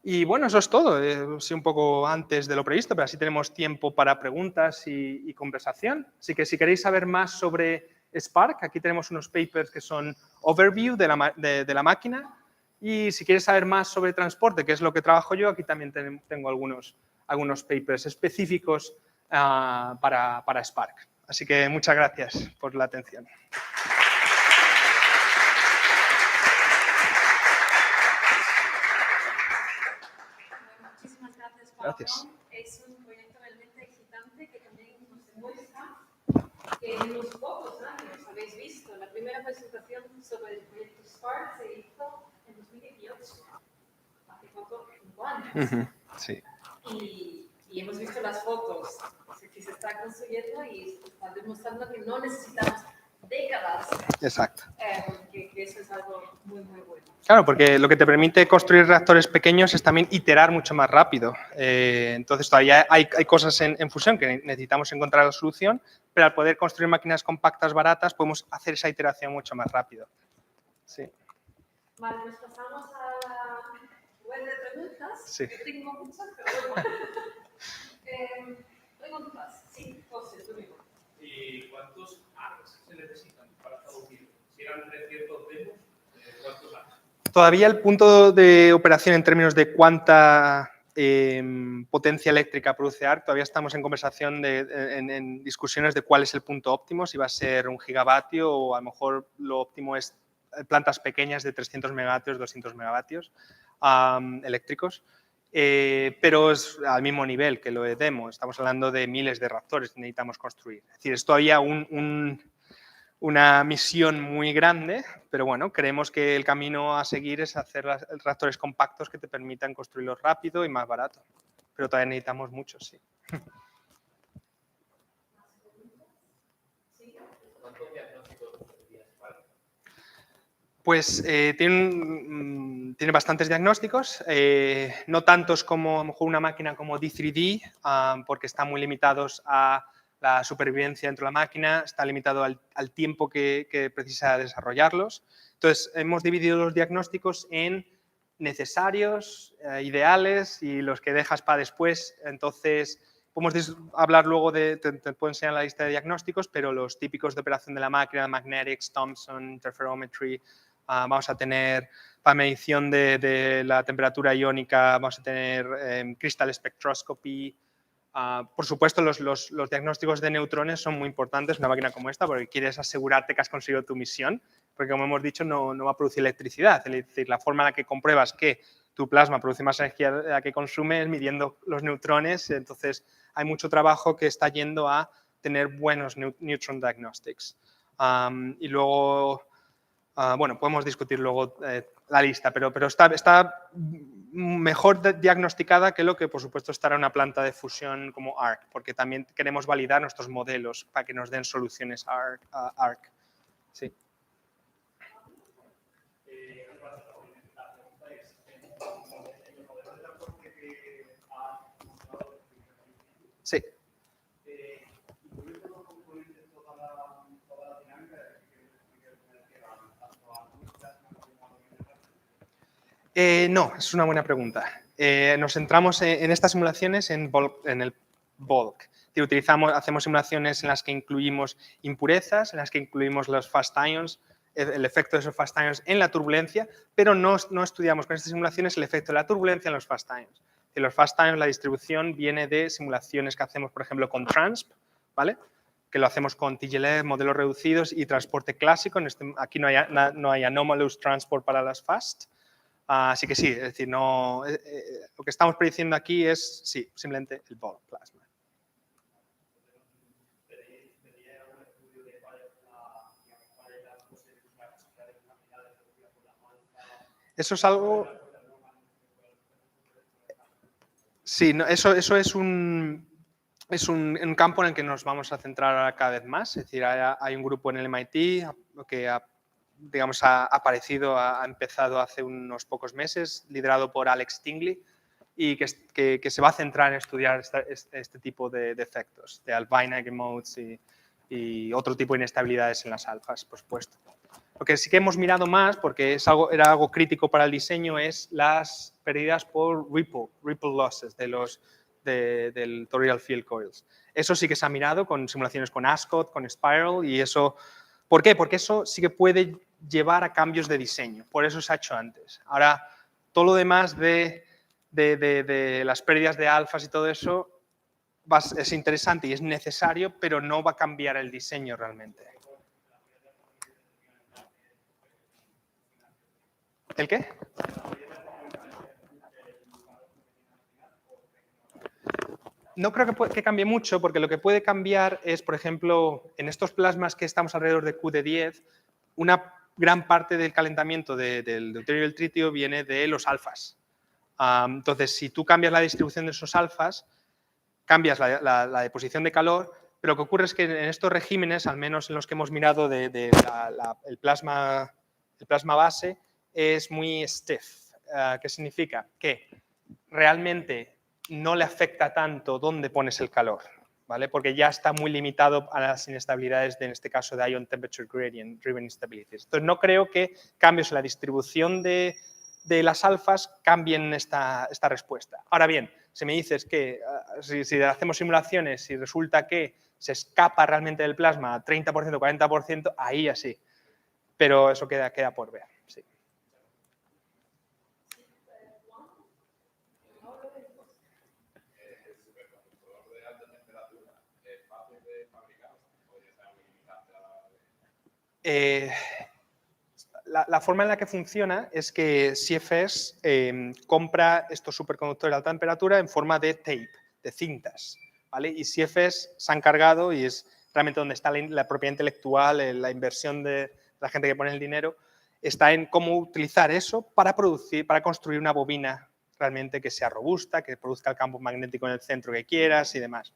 Y bueno, eso es todo. Sí, un poco antes de lo previsto, pero así tenemos tiempo para preguntas y conversación. Así que si queréis saber más sobre Spark, aquí tenemos unos papers que son overview de la máquina. Y si quieres saber más sobre transporte, que es lo que trabajo yo, aquí también tengo algunos papers específicos para Spark. Así que muchas gracias por la atención. Muchísimas gracias, Pablo. Gracias. Es un proyecto realmente excitante que también nos demuestra que en unos pocos años habéis visto. La primera presentación sobre el proyecto Spark se hizo en 2018, hace 5 años. Sí. Y hemos visto las fotos que se está construyendo y se está demostrando que no necesitamos décadas. Exacto. Que eso es algo muy, muy bueno. Claro, porque lo que te permite construir reactores pequeños es también iterar mucho más rápido. Entonces, todavía hay cosas en fusión que necesitamos encontrar la solución, pero al poder construir máquinas compactas baratas podemos hacer esa iteración mucho más rápido. Sí. Vale, nos pasamos a la web de preguntas. Sí. Yo tengo muchas, pero bueno. Preguntas. Sí, José, tú mismo. ¿Y cuántos ARCs se necesitan para traducir? Si eran 300 demos, ¿cuántos ARCs? Todavía el punto de operación en términos de cuánta potencia eléctrica produce ARC, todavía estamos en conversación, en discusiones de cuál es el punto óptimo, si va a ser 1 gigavatio o a lo mejor lo óptimo es plantas pequeñas de 300 megavatios, 200 megavatios eléctricos. Pero es al mismo nivel que lo de Demo. Estamos hablando de miles de reactores que necesitamos construir. Es decir, es todavía una misión muy grande, pero bueno, creemos que el camino a seguir es hacer reactores compactos que te permitan construirlos rápido y más barato. Pero todavía necesitamos muchos, sí. ¿Cuántos diagnósticos tendrías para? Pues tiene bastantes diagnósticos, no tantos como a lo mejor una máquina como D3D, porque están muy limitados a la supervivencia dentro de la máquina, está limitado al tiempo que precisa desarrollarlos. Entonces, hemos dividido los diagnósticos en necesarios, ideales y los que dejas para después. Entonces, podemos hablar luego te puedo enseñar la lista de diagnósticos, pero los típicos de operación de la máquina, magnetics, Thomson, interferometry, vamos a tener para medición de la temperatura iónica, vamos a tener crystal spectroscopy. Por supuesto, los diagnósticos de neutrones son muy importantes en una máquina como esta porque quieres asegurarte que has conseguido tu misión, porque como hemos dicho no va a producir electricidad. Es decir, la forma en la que compruebas que tu plasma produce más energía de la que consume es midiendo los neutrones. Entonces, hay mucho trabajo que está yendo a tener buenos neutron diagnostics. Y luego, bueno, podemos discutir luego la lista, pero está mejor diagnosticada que lo que, por supuesto, estará en una planta de fusión como ARC, porque también queremos validar nuestros modelos para que nos den soluciones ARC. Sí. Sí. No, es una buena pregunta. Nos centramos en estas simulaciones en el bulk. Hacemos simulaciones en las que incluimos impurezas, en las que incluimos los fast ions, el efecto de esos fast ions en la turbulencia, pero no estudiamos con estas simulaciones el efecto de la turbulencia en los fast ions. En los fast ions la distribución viene de simulaciones que hacemos, por ejemplo, con TRANSP, ¿vale? Que lo hacemos con TGLF, modelos reducidos y transporte clásico. Aquí no hay anomalous transport para las fast. Así que sí, es decir, lo que estamos prediciendo aquí es, sí, simplemente el ball plasma. Eso es algo... Sí, no, eso es un campo en el que nos vamos a centrar ahora cada vez más. Es decir, hay un grupo en el MIT que ha aparecido, ha empezado hace unos pocos meses, liderado por Alex Tingley, y que se va a centrar en estudiar este tipo de efectos, de Albina, Eigenmodes y otro tipo de inestabilidades en las alfas, por supuesto. Lo que sí que hemos mirado más, porque era algo crítico para el diseño, es las pérdidas por ripple losses del toroidal field coils. Eso sí que se ha mirado con simulaciones con ASCOT, con Spiral, y eso... ¿Por qué? Porque eso sí que puede llevar a cambios de diseño, por eso se ha hecho antes. Ahora, todo lo demás de las pérdidas de alfas y todo eso es interesante y es necesario, pero no va a cambiar el diseño realmente. ¿El qué? No creo que cambie mucho, porque lo que puede cambiar es, por ejemplo, en estos plasmas que estamos alrededor de Q de 10, una gran parte del calentamiento del deuterio y el tritio viene de los alfas. Entonces, si tú cambias la distribución de esos alfas, cambias la deposición de calor, pero lo que ocurre es que en estos regímenes, al menos en los que hemos mirado el plasma base, es muy stiff. ¿Qué significa? Que realmente no le afecta tanto dónde pones el calor, ¿vale? Porque ya está muy limitado a las inestabilidades, en este caso de Ion Temperature Gradient Driven Instabilities. Entonces, no creo que cambios en la distribución de las alfas cambien esta respuesta. Ahora bien, si me dices que si hacemos simulaciones y resulta que se escapa realmente del plasma a 30%, 40%, ahí así. Pero eso queda por ver. Sí. La forma en la que funciona es que CFS compra estos superconductores de alta temperatura en forma de tape, de cintas, ¿vale? Y CFS se ha encargado, y es realmente donde está la propiedad intelectual, la inversión de la gente que pone el dinero, está en cómo utilizar eso para construir una bobina realmente que sea robusta, que produzca el campo magnético en el centro que quieras y demás.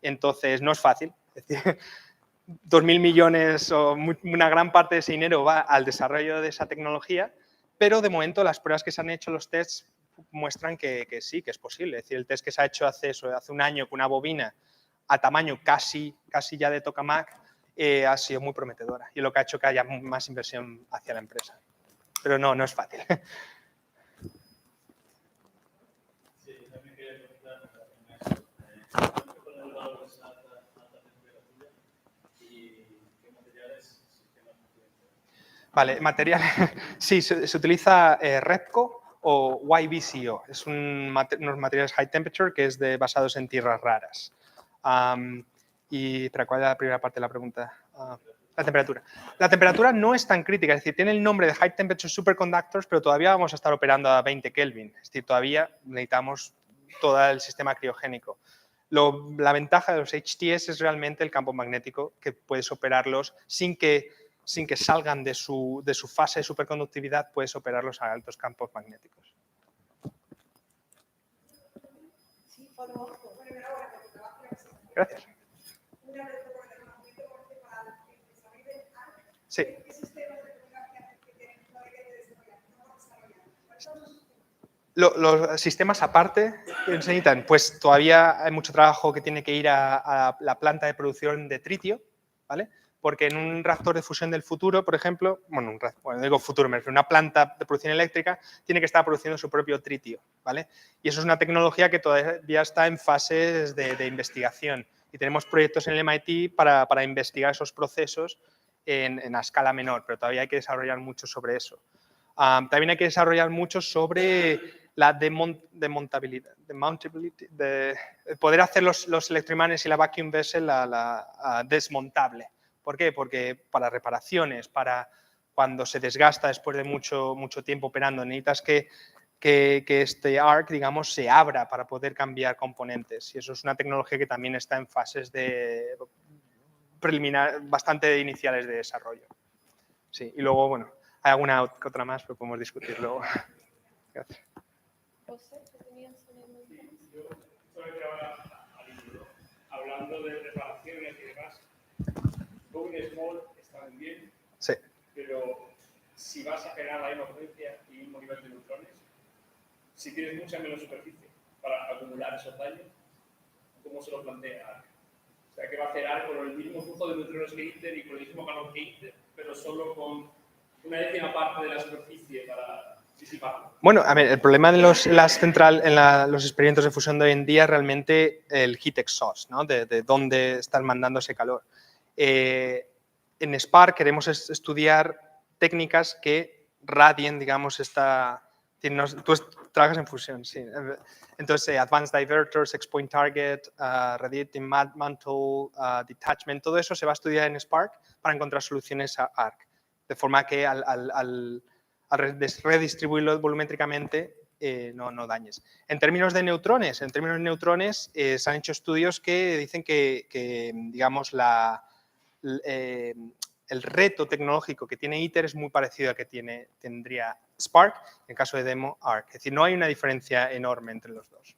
Entonces, no es fácil. Es decir, 2.000 millones o una gran parte de ese dinero va al desarrollo de esa tecnología, pero de momento las pruebas que se han hecho, los tests, muestran que sí, que es posible. Es decir, el test que se ha hecho hace un año con una bobina a tamaño casi ya de tokamak ha sido muy prometedora, y lo que ha hecho que haya más inversión hacia la empresa. Pero no es fácil. Vale, material. Sí, se utiliza REPCO o YBCO. Es unos materiales high temperature que es basados en tierras raras. ¿Pero cuál es la primera parte de la pregunta? La temperatura. La temperatura no es tan crítica, es decir, tiene el nombre de high temperature superconductors, pero todavía vamos a estar operando a 20 Kelvin. Es decir, todavía necesitamos todo el sistema criogénico. La ventaja de los HTS es realmente el campo magnético, que puedes operarlos sin que salgan de su fase de superconductividad, puedes operarlos a altos campos magnéticos. Gracias. Sí. Los sistemas aparte que necesitan, pues todavía hay mucho trabajo que tiene que ir a la planta de producción de tritio, ¿vale? Porque en un reactor de fusión del futuro, por ejemplo, digo futuro, me refiero a una planta de producción eléctrica, tiene que estar produciendo su propio tritio, ¿vale? Y eso es una tecnología que todavía está en fases de investigación. Y tenemos proyectos en el MIT para investigar esos procesos en a escala menor, pero todavía hay que desarrollar mucho sobre eso. También hay que desarrollar mucho sobre la demountability, de poder hacer los electroimanes y la vacuum vessel desmontable. ¿Por qué? Porque para reparaciones, para cuando se desgasta después de mucho tiempo operando, necesitas que este ARC, digamos, se abra para poder cambiar componentes. Y eso es una tecnología que también está en fases de bastante iniciales de desarrollo. Sí, y luego, bueno, hay alguna otra más, pero podemos discutir luego. Gracias. José, ¿qué tenías una pregunta? Sí, yo solamente ahora al hilo, hablando de reparaciones y demás, Going Small está muy bien, Sí. pero si vas a generar la misma potencia y mismo nivel de neutrones, si tienes mucha menos superficie para acumular esos daños, ¿cómo se lo plantea ARC? O sea, ¿qué va a hacer ARC con el mismo flujo de neutrones que ITER y con el mismo calor que ITER, pero solo con una décima parte de la superficie para disiparlo? Bueno, a ver, el problema de los experimentos de fusión de hoy en día es realmente el heat exhaust, ¿no? De dónde están mandando ese calor. En Spark queremos estudiar técnicas que radien, digamos, tú trabajas en fusión, sí. Entonces, Advanced Diverters, X-Point Target, Radiating Mantle, Detachment, todo eso se va a estudiar en Spark para encontrar soluciones a ARC. De forma que al redistribuirlo volumétricamente no dañes. En términos de neutrones, se han hecho estudios que dicen que digamos, el reto tecnológico que tiene ITER es muy parecido al que tendría Spark, en el caso de Demo, ARC. Es decir, no hay una diferencia enorme entre los dos.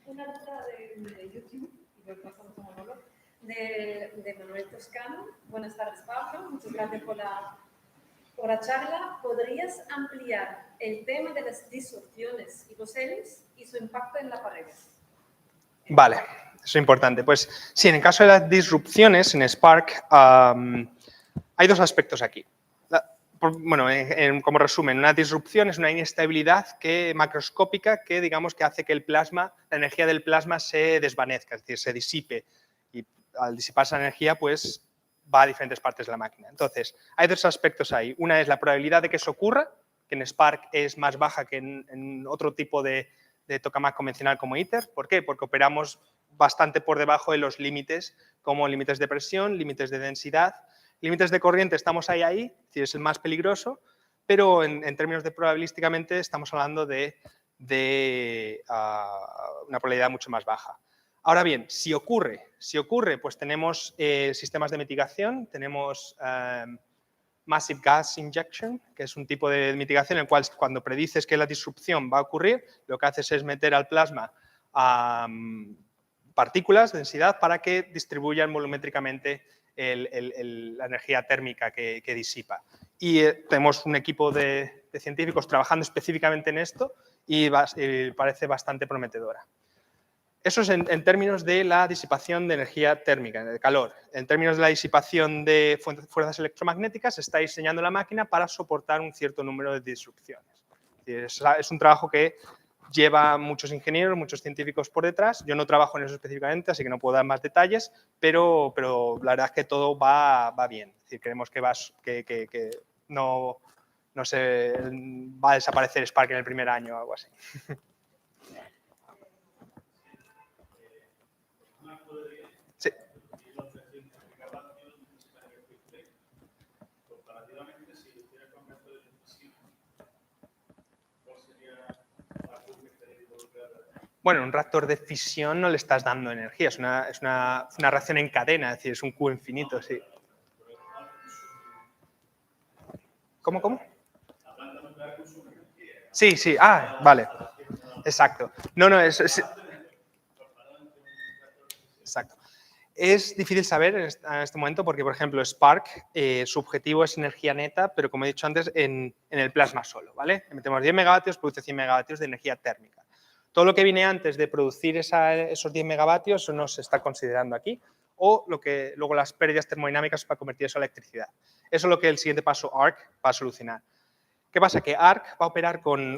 Una duda de YouTube, y luego pasamos a Manolo, de Manuel Toscano. Buenas tardes, Pablo. Muchas gracias por la charla. ¿Podrías ampliar el tema de las disrupciones y los ELIs y su impacto en la pared? Vale, eso es importante. Pues sí, en el caso de las disrupciones en Spark hay dos aspectos aquí. Bueno, como resumen, una disrupción es una inestabilidad macroscópica que, digamos, que hace que la energía del plasma se desvanezca, es decir, se disipe. Y al disiparse la energía, pues va a diferentes partes de la máquina. Entonces, hay dos aspectos ahí. Una es la probabilidad de que eso ocurra, que en Spark es más baja que en otro tipo de tokamak convencional como ITER. ¿Por qué? Porque operamos bastante por debajo de los límites, como límites de presión, límites de densidad. Límites de corriente estamos ahí, es decir, es el más peligroso, pero en términos de probabilísticamente estamos hablando de una probabilidad mucho más baja. Ahora bien, si ocurre, pues tenemos sistemas de mitigación, tenemos Massive Gas Injection, que es un tipo de mitigación en el cual cuando predices que la disrupción va a ocurrir, lo que haces es meter al plasma partículas de densidad para que distribuyan volumétricamente la energía térmica que disipa. Y tenemos un equipo de científicos trabajando específicamente en esto y parece bastante prometedora. Eso es en términos de la disipación de energía térmica, de calor. En términos de la disipación de fuerzas electromagnéticas, se está diseñando la máquina para soportar un cierto número de disrupciones. Es un trabajo que lleva muchos ingenieros, muchos científicos por detrás. Yo no trabajo en eso específicamente, así que no puedo dar más detalles, pero la verdad es que todo va bien. Es decir, creemos que no se va a desaparecer Spark en el primer año o algo así. Sí. Bueno, en un reactor de fisión no le estás dando energía, es una reacción en cadena, es decir, es un Q infinito, sí. ¿Cómo? Sí, vale. Exacto. Exacto. Es difícil saber en este momento porque, por ejemplo, Spark, su objetivo es energía neta, pero como he dicho antes, en el plasma solo, ¿vale? Metemos 10 megavatios, produce 100 megavatios de energía térmica. Todo lo que viene antes de producir esos 10 megavatios, eso no se está considerando aquí, o luego las pérdidas termodinámicas para convertir eso a electricidad. Eso es lo que el siguiente paso ARC va a solucionar. ¿Qué pasa? Que ARC va a operar con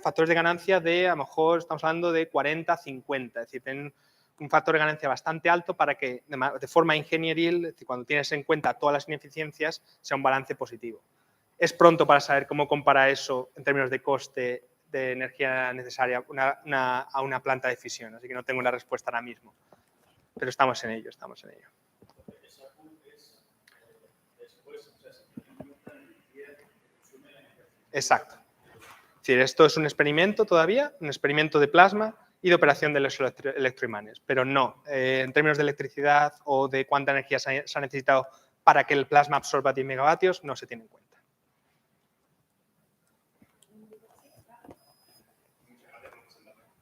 factores de ganancia de, a lo mejor estamos hablando de 40, 50, es decir, tienen un factor de ganancia bastante alto para que de forma ingenieril, es decir, cuando tienes en cuenta todas las ineficiencias, sea un balance positivo. Es pronto para saber cómo compara eso en términos de coste de energía necesaria a una planta de fisión, así que no tengo una respuesta ahora mismo, pero estamos en ello, estamos en ello. Exacto. Es decir, esto es un experimento todavía, un experimento de plasma y de operación de los electroimanes, pero no, en términos de electricidad o de cuánta energía se ha necesitado para que el plasma absorba 10 megavatios, no se tiene en cuenta.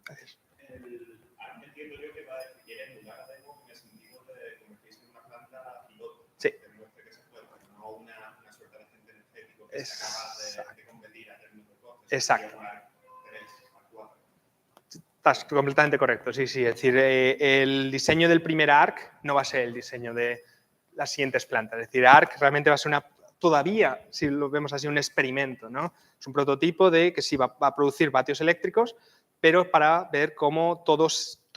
Gracias. Entiendo yo que va a emular a Demo en el sentido de convertirse en una planta piloto. Sí. Que demuestre que se puede, no una suerte de agente energético que sea capaz de competir a términos de costes. Exacto. A 3, a 4. Estás completamente correcto, sí, sí. Es decir, el diseño del primer ARC no va a ser el diseño de las siguientes plantas. Es decir, ARC realmente va a ser todavía, si lo vemos así, un experimento, ¿no? Es un prototipo de que sí va a producir vatios eléctricos, pero para ver cómo todo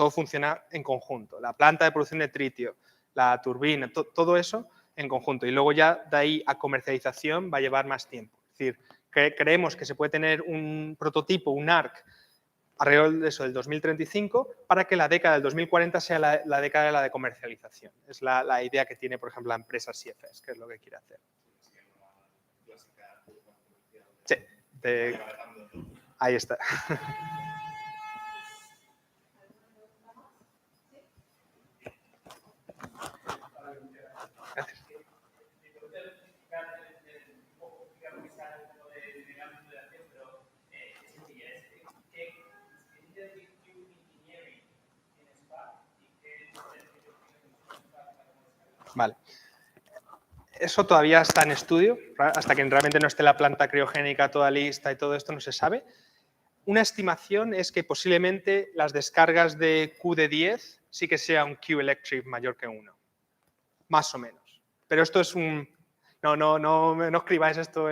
funciona en conjunto. La planta de producción de tritio, la turbina, todo eso en conjunto. Y luego ya de ahí a comercialización va a llevar más tiempo. Es decir, creemos que se puede tener un prototipo, un ARC, alrededor de eso del 2035, para que la década del 2040 sea la década de la de comercialización. Es la idea que tiene, por ejemplo, la empresa CFS, que es lo que quiere hacer. Sí, ahí está. Gracias. Vale. Eso todavía está en estudio, hasta que realmente no esté la planta criogénica toda lista y todo esto no se sabe. Una estimación es que posiblemente las descargas de Q de 10 sí que sea un Q electric mayor que 1, más o menos. Pero esto es un... No escribáis esto.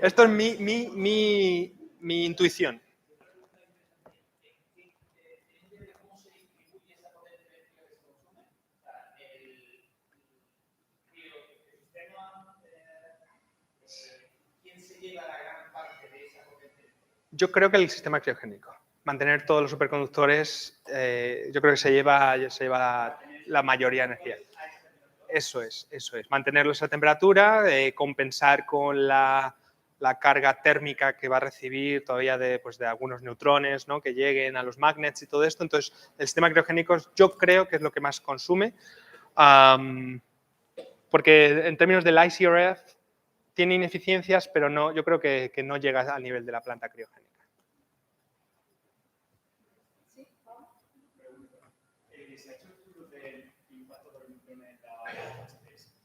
Esto es mi intuición. Yo creo que el sistema criogénico. Mantener todos los superconductores, yo creo que se lleva la mayoría de energía. Eso es. Mantenerlos a temperatura, compensar con la carga térmica que va a recibir todavía de algunos neutrones, ¿no?, que lleguen a los magnets y todo esto. Entonces, el sistema criogénico yo creo que es lo que más consume, porque en términos del ICRF tiene ineficiencias, pero no, yo creo que no llega al nivel de la planta criogénica.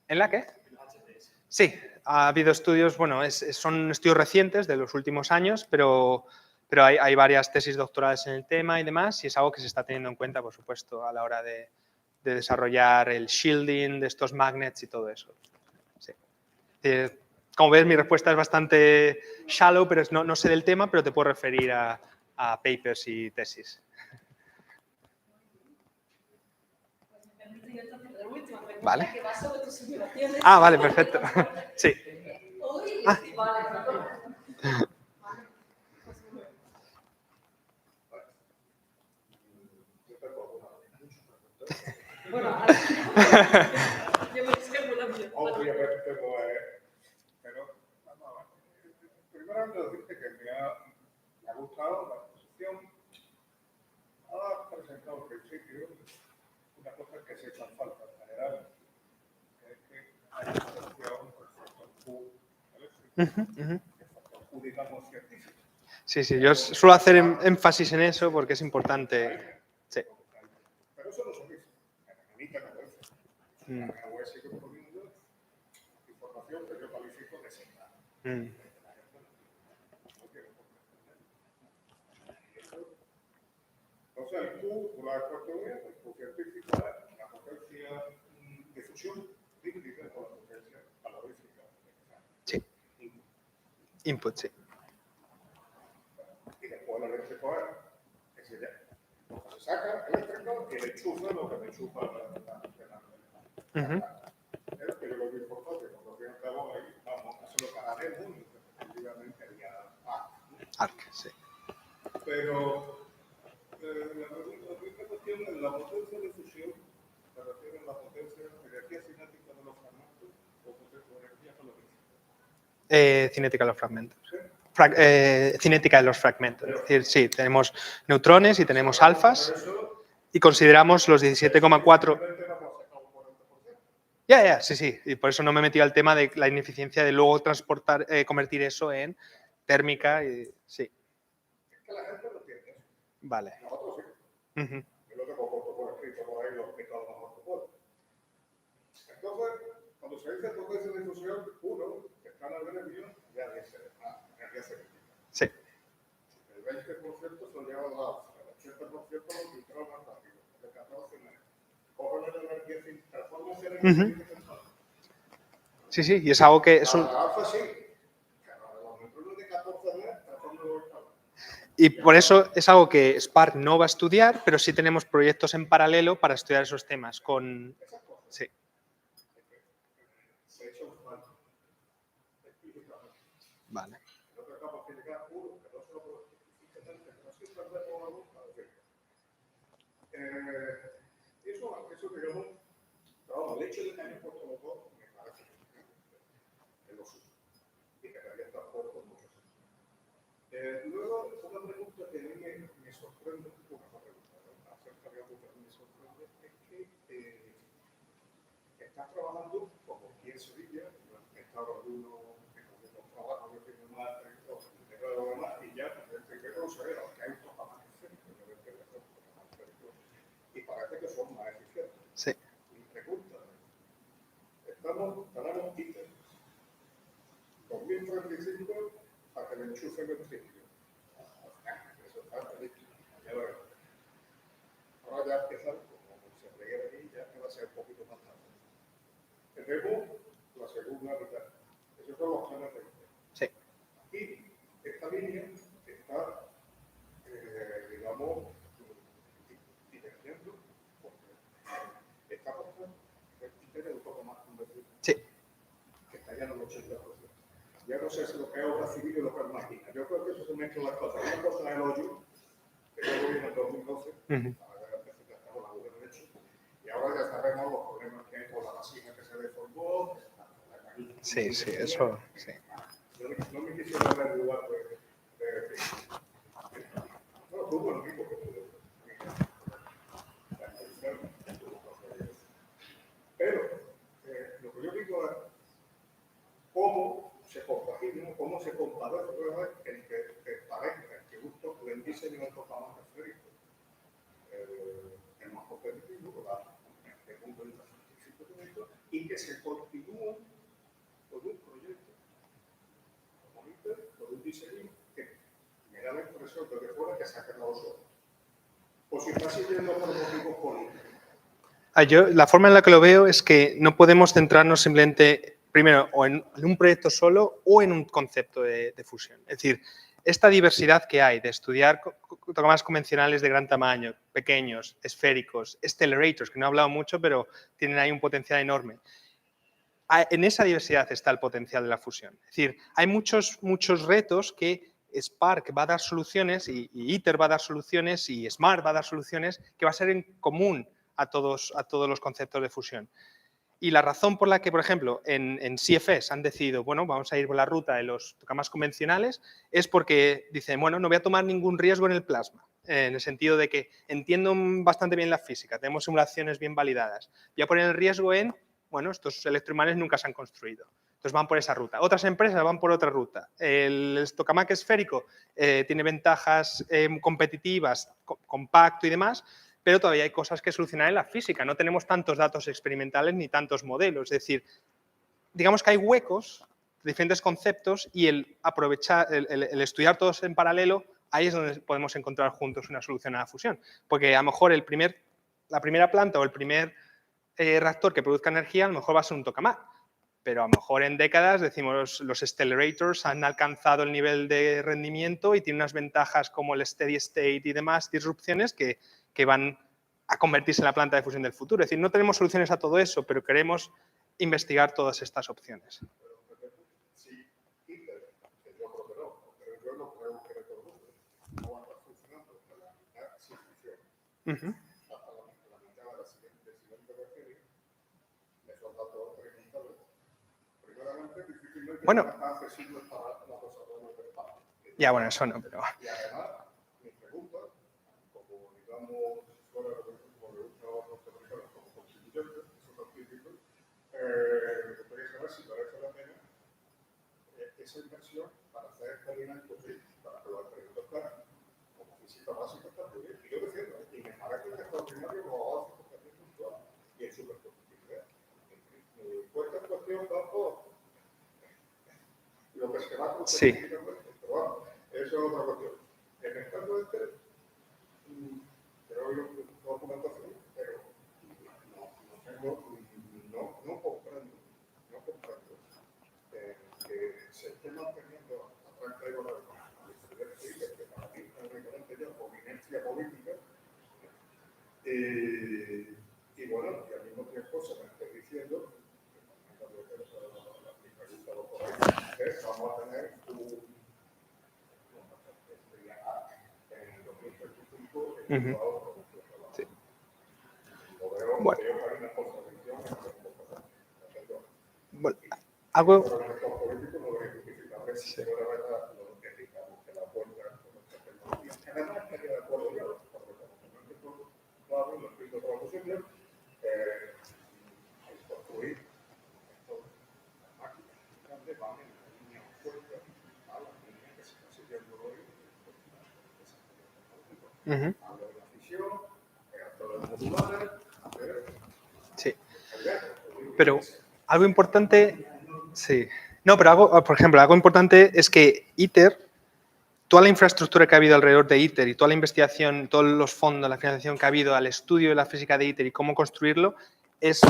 ¿En la qué? Sí, ha habido estudios, bueno, son estudios recientes de los últimos años, pero hay varias tesis doctorales en el tema y demás, y es algo que se está teniendo en cuenta, por supuesto, a la hora de desarrollar el shielding de estos magnets y todo eso. Sí. Como ves, mi respuesta es bastante shallow, pero no sé del tema, pero te puedo referir a papers y tesis. Vale. Ah, vale, perfecto. Sí. Ah. Bueno, yo me reservo la mía. Obviamente no es, pero vamos a ver. Primero decirte que me ha gustado la exposición. Ha presentado al principio una cosa que se echa en falta en general, que es que hay una asociación con el factor Q eléctrico, el factor Q, digamos, científico. Sí, yo suelo hacer énfasis en eso porque es importante. Sí. Pero eso no se dice. En la no lo dice. La web sigue poniendo información que yo califico de señal. Entonces, el Q, tú lo has puesto bien, el Q científico es la potencia de fusión dividida por la potencia calorífica. Input, sí. Y después el eléctrico es ya. Se saca el eléctrico y le enchufa lo que le enchufa Es que yo lo que importante, porque al fin y al cabo ahí vamos a hacerlo cada demo y efectivamente haría ARC, sí. Pero la primera cuestión es la potencia de fusión, se refiere a la potencia de energía cinética de los fragmentos o potencia de energía calórica. Cinética de los fragmentos. ¿Sí? Cinética de los fragmentos. Es decir, sí, tenemos neutrones y tenemos alfas y consideramos los 17,4. Sí, sí. Y por eso no me he metido al tema de la ineficiencia de luego transportar, convertir eso en térmica. Y, sí. Es que la gente no entiende eso. Vale. Nosotros sí. Yo lo tengo por escrito por ahí, lo he explicado mejor que puedo. Entonces, cuando se dice potencia de difusión, uno que está en el gremio ya dice energía cinética. Sí. El 20% se lleva al 80% los neutrones más rápido, el 14% menos. Cogen la energía cinética, transforman en energía cinética. Sí, sí, y es algo que es un... La alfa sí, pero los neutrones de 14 menos transforman en alfa. Y por eso es algo que Spark no va a estudiar, pero sí tenemos proyectos en paralelo para estudiar esos temas. Con... Sí. Vale. Eso digamos, pero el hecho de que hayan puesto los dos me parece que lo suyo y que había estado por muchos años. Luego, una pregunta que a mí me sorprende, acerca de algo que me sorprende, es que estás trabajando como aquí en Sevilla, he estado en algunos trabajos que tienen más y ya primero se ve que hay un poco más y parece que son más eficientes. Sí. Mi pregunta tenemos ítems 2035 para que le enchufen el sitio. Eso está listo. Ya veremos. Ahora ya empieza, como se requiere aquí, ya va a ser un poquito más tarde. Tenemos la segunda mitad. Esos son los planes de vida. Sí. Y esta línea está, digamos, divergiendo porque está pasando el criterio un poco más convertido. Sí. Que está ya en el 80%. Ya no sé si lo que es obra civil y lo que es máquina. Yo creo que eso se mezcla las cosas. Una cosa es el hoyo, que yo voy en el 2012, para ver que estamos la gobierno hecho, y ahora ya sabemos los problemas que hay con la vasija que se deformó. Sí, sí, eso, sí. No me quisiera ver el lugar de no, tuvo el equipo que tuvo. Pero lo que yo digo es cómo se compagina, cómo se compara el que parezca que gusto el diseño del tocador esférico es más competitivo, desde el punto de vista científico, y que se continúa con un proyecto como ITER, con un diseño que me da la impresión de que fuera que se ha quedado solo. O si está siguiendo por motivos políticos. La forma en la que lo veo es que no podemos centrarnos simplemente, primero, o en un proyecto solo o en un concepto de fusión. Es decir, esta diversidad que hay de estudiar tokamaks convencionales de gran tamaño, pequeños, esféricos, accelerators, que no he hablado mucho, pero tienen ahí un potencial enorme. En esa diversidad está el potencial de la fusión. Es decir, hay muchos retos que Spark va a dar soluciones y ITER va a dar soluciones y SMART va a dar soluciones que va a ser en común a todos los conceptos de fusión. Y la razón por la que, por ejemplo, en CFS han decidido, bueno, vamos a ir por la ruta de los tokamaks convencionales, es porque dicen, bueno, no voy a tomar ningún riesgo en el plasma, en el sentido de que entiendo bastante bien la física, tenemos simulaciones bien validadas. Voy a poner el riesgo en, bueno, estos electroimanes nunca se han construido. Entonces van por esa ruta. Otras empresas van por otra ruta. El tokamak esférico tiene ventajas competitivas, compacto y demás, pero todavía hay cosas que solucionar en la física. No tenemos tantos datos experimentales ni tantos modelos. Es decir, digamos que hay huecos, diferentes conceptos y el aprovechar, el estudiar todos en paralelo, ahí es donde podemos encontrar juntos una solución a la fusión. Porque a lo mejor la primera planta o el primer reactor que produzca energía a lo mejor va a ser un tokamak. pero a lo mejor en décadas decimos los accelerators han alcanzado el nivel de rendimiento y tienen unas ventajas como el steady state y demás disrupciones que van a convertirse en la planta de fusión del futuro. Es decir, no tenemos soluciones a todo eso, pero queremos investigar todas estas opciones. Sí, ITER, que yo creo que no, pero yo no creo que de todo el mundo no va a estar funcionando hasta la mitad sin fusión. Hasta la mitad de la siguiente serie, esos datos experimentales, primeramente difícilmente bueno, van a estar accesibles para la desarrollo del espacio. Ya, bueno, eso no, pero... Y además, mi pregunta, como digamos, fuera de lo que le gusta a los norteamericanos como constituyentes, esos son típicos, me gustaría saber si merece la pena esa inversión para hacer experimentos, para que los experimentos claros, como física básica, está muy bien. Y yo defiendo, y me parece que es extraordinario los avances que también puntuales y en superconductividad. Puesta en cuestión tampoco lo que se va a conseguir, Sí. pero bueno, eso es otra cuestión. En el caso este, creo yo que documentación, pero no comprendo que se esté manteniendo a tranca y volar que para mí es referente ya por inercia política. Y bueno, y al mismo tiempo se me está diciendo, vamos a tener en el 2035 Sí. Bueno, algo... Sí. Sí. Pero algo importante, sí. No, pero algo, por ejemplo, algo importante es que ITER, toda la infraestructura que ha habido alrededor de ITER y toda la investigación, todos los fondos, la financiación que ha habido al estudio de la física de ITER y cómo construirlo, es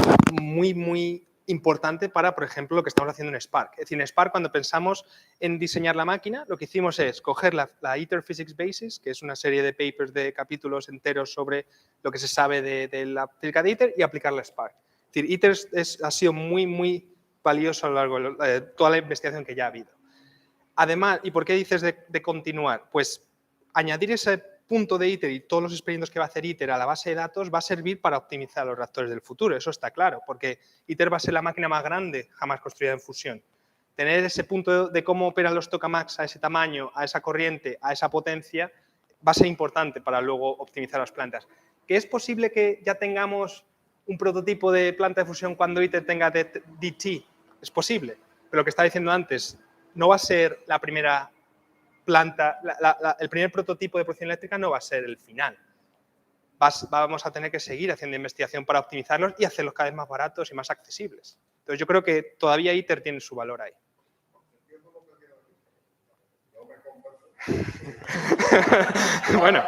muy, muy importante para, por ejemplo, lo que estamos haciendo en Spark. Es decir, en Spark, cuando pensamos en diseñar la máquina, lo que hicimos es coger la ITER Physics Basis, que es una serie de papers de capítulos enteros sobre lo que se sabe de la física de ITER, y aplicarla a Spark. Es decir, ITER ha sido muy, muy valioso a lo largo de toda la investigación que ya ha habido. Además, ¿y por qué dices de continuar? Pues añadir ese punto de ITER y todos los experimentos que va a hacer ITER a la base de datos va a servir para optimizar los reactores del futuro, eso está claro, porque ITER va a ser la máquina más grande jamás construida en fusión. Tener ese punto de cómo operan los tokamaks a ese tamaño, a esa corriente, a esa potencia, va a ser importante para luego optimizar las plantas. ¿Que es posible que ya tengamos un prototipo de planta de fusión cuando ITER tenga DT? Es posible, pero lo que estaba diciendo antes, no va a ser la primera planta, el primer prototipo de producción eléctrica no va a ser el final. Vamos a tener que seguir haciendo investigación para optimizarlos y hacerlos cada vez más baratos y más accesibles. Entonces yo creo que todavía ITER tiene su valor ahí. Bueno.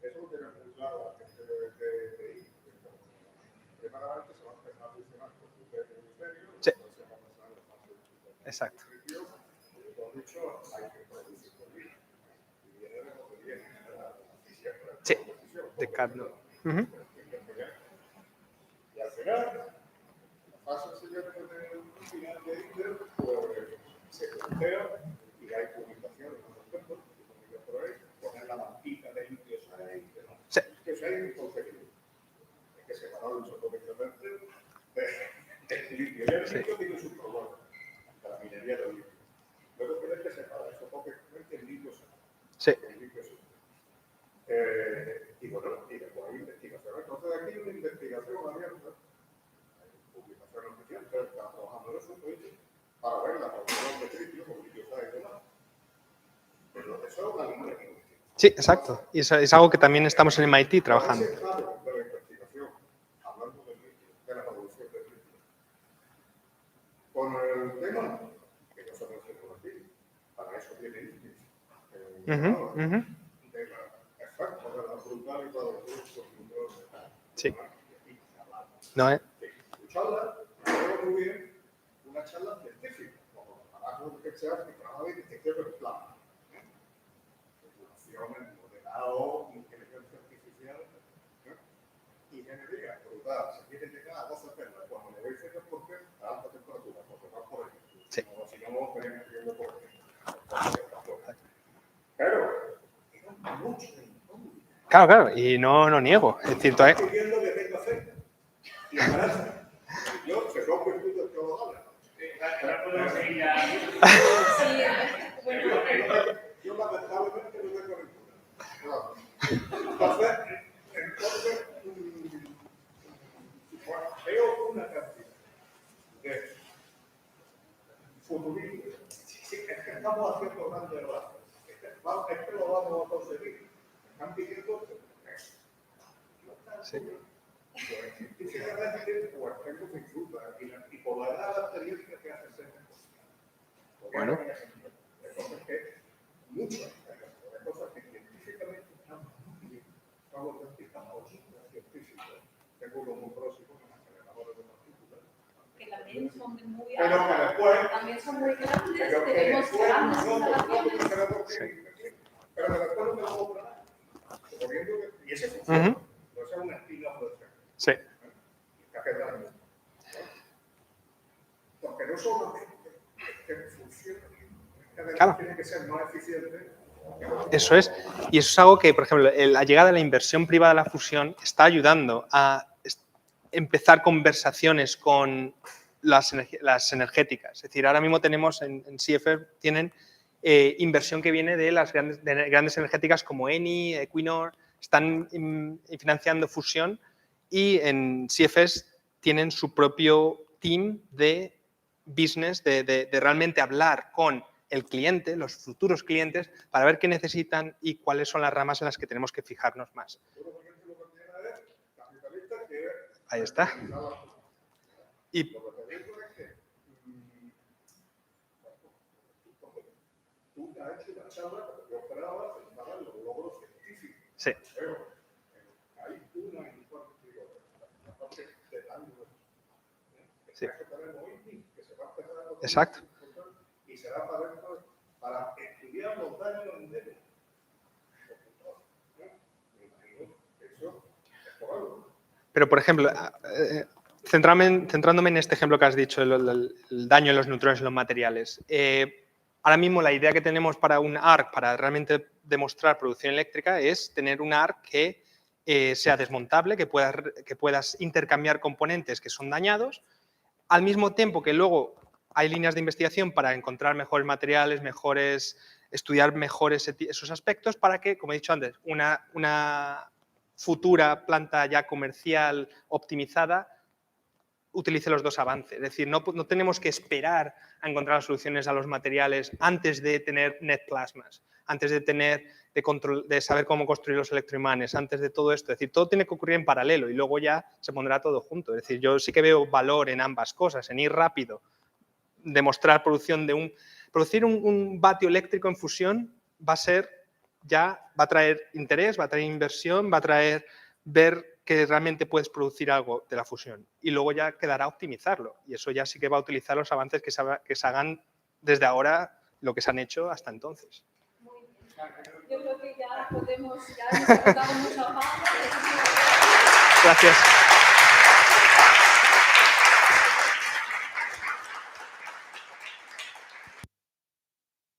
Eso lo tiene muy claro la gente de ITER. Primeramente se va a empezar a funcionar con el hemisferio, Sí. después se va a pasar a la fase de Exacto. Como he dicho, hay que producir por vida. Y viene de lo que viene, la física. Sí, de Carlo. Y al final, la fase siguiente del final de ITER, pues se plantea y hay publicaciones al respecto, por ahí, poner la mantita de litio 6, Sí. que es inconcebible. Es que se van a usar completamente el litio. Y el litio tiene sus problemas, la minería del litio. Luego tienes que separar eso completamente el litio 6. Sí. Y bueno, y después hay investigación. Entonces aquí hay una investigación abierta, hay publicaciones recientes, están trabajando en eso, para ver la producción de litio, con litio 6 y demás. Pero eso es una línea de investigación. Sí, exacto. Y eso es algo que también estamos en MIT trabajando. Ese estado de la investigación, hablando del litio, de la producción del litio, con el tema que no se mencionó aquí, Ujú, ujú. de la efecto de la brutal y para los neutrones. Sí. No, Escucharla, pero muy bien, una charla científica, como para que sea que trabaja de detección de plan. Regulación, modelado, inteligencia artificial, ingeniería, brutal. Se quiere llegar a 12 perlas. Cuando le veis el porqué, a alta temperatura, porque va por ahí. Sí. Si no, estarían escribiendo por ahí. Pero, era mucho incómodo. claro, claro, y no lo niego. Es decir, todavía, Estoy viendo que tengo fe. Y aparece. Yo se rompe el tuyo de todo habla. Ahora podemos seguir ya. Sí, bueno, Yo lamentablemente no tengo ninguna. Claro. Entonces, veo una cantidad de futurismo. Sí, es que estamos haciendo grandes razas. Es que lo vamos a conseguir. Están pidiendo sí. científicamente, pues tengo mis dudas. Y por la edad de la experiencia que hace ser Bueno. entonces, que muchas de cosas que científicamente están muy bien. Estamos practicando científicos. Tengo uno muy próximo en los aceleradores de partículas. que también son muy Pero que altos, después, también son muy grandes, pero que tenemos después grandes nosotros instalaciones. pero que después no tenemos otra nada. Y ese funciona. Ujú. No es una espina o Sí. porque no solamente que funciona, Claro. tiene que ser más eficiente. Eso es. Y eso es algo que, por ejemplo, la llegada de la inversión privada a la fusión está ayudando a empezar conversaciones con las energéticas. Es decir, ahora mismo tenemos en CFE tienen inversión que viene de las grandes energéticas como Eni, Equinor, están financiando fusión y en CFEs tienen su propio team de business, de realmente hablar con el cliente, los futuros clientes, para ver qué necesitan y cuáles son las ramas en las que tenemos que fijarnos más. Ahí está. Y Tú te has hecho una charla, porque yo esperaba centrar en los logros científicos. sí, Pero hay una parte de daño. sí. Que se va a empezar a Exacto. y será para estudiar los daños en medio. Me imagino que eso es por algo. Pero, por ejemplo, centrándome en este ejemplo que has dicho, el daño en los neutrones y los materiales. Ahora mismo la idea que tenemos para un ARC, para realmente demostrar producción eléctrica, es tener un ARC que sea desmontable, que puedas intercambiar componentes que son dañados, al mismo tiempo que luego hay líneas de investigación para encontrar mejores materiales, estudiar mejor esos aspectos para que, como he dicho antes, una futura planta ya comercial optimizada utilice los dos avances. Es decir, no tenemos que esperar a encontrar las soluciones a los materiales antes de tener net plasmas, antes de saber cómo construir los electroimanes, antes de todo esto. Es decir, todo tiene que ocurrir en paralelo y luego ya se pondrá todo junto. Es decir, yo sí que veo valor en ambas cosas, en ir rápido, demostrar producir un vatio eléctrico en fusión va a traer interés, va a traer inversión, va a traer ver que realmente puedes producir algo de la fusión y luego ya quedará optimizarlo y eso ya sí que va a utilizar los avances que se hagan desde ahora, lo que se han hecho hasta entonces. Muy bien. Yo creo que ya hemos agotado mucho. Gracias.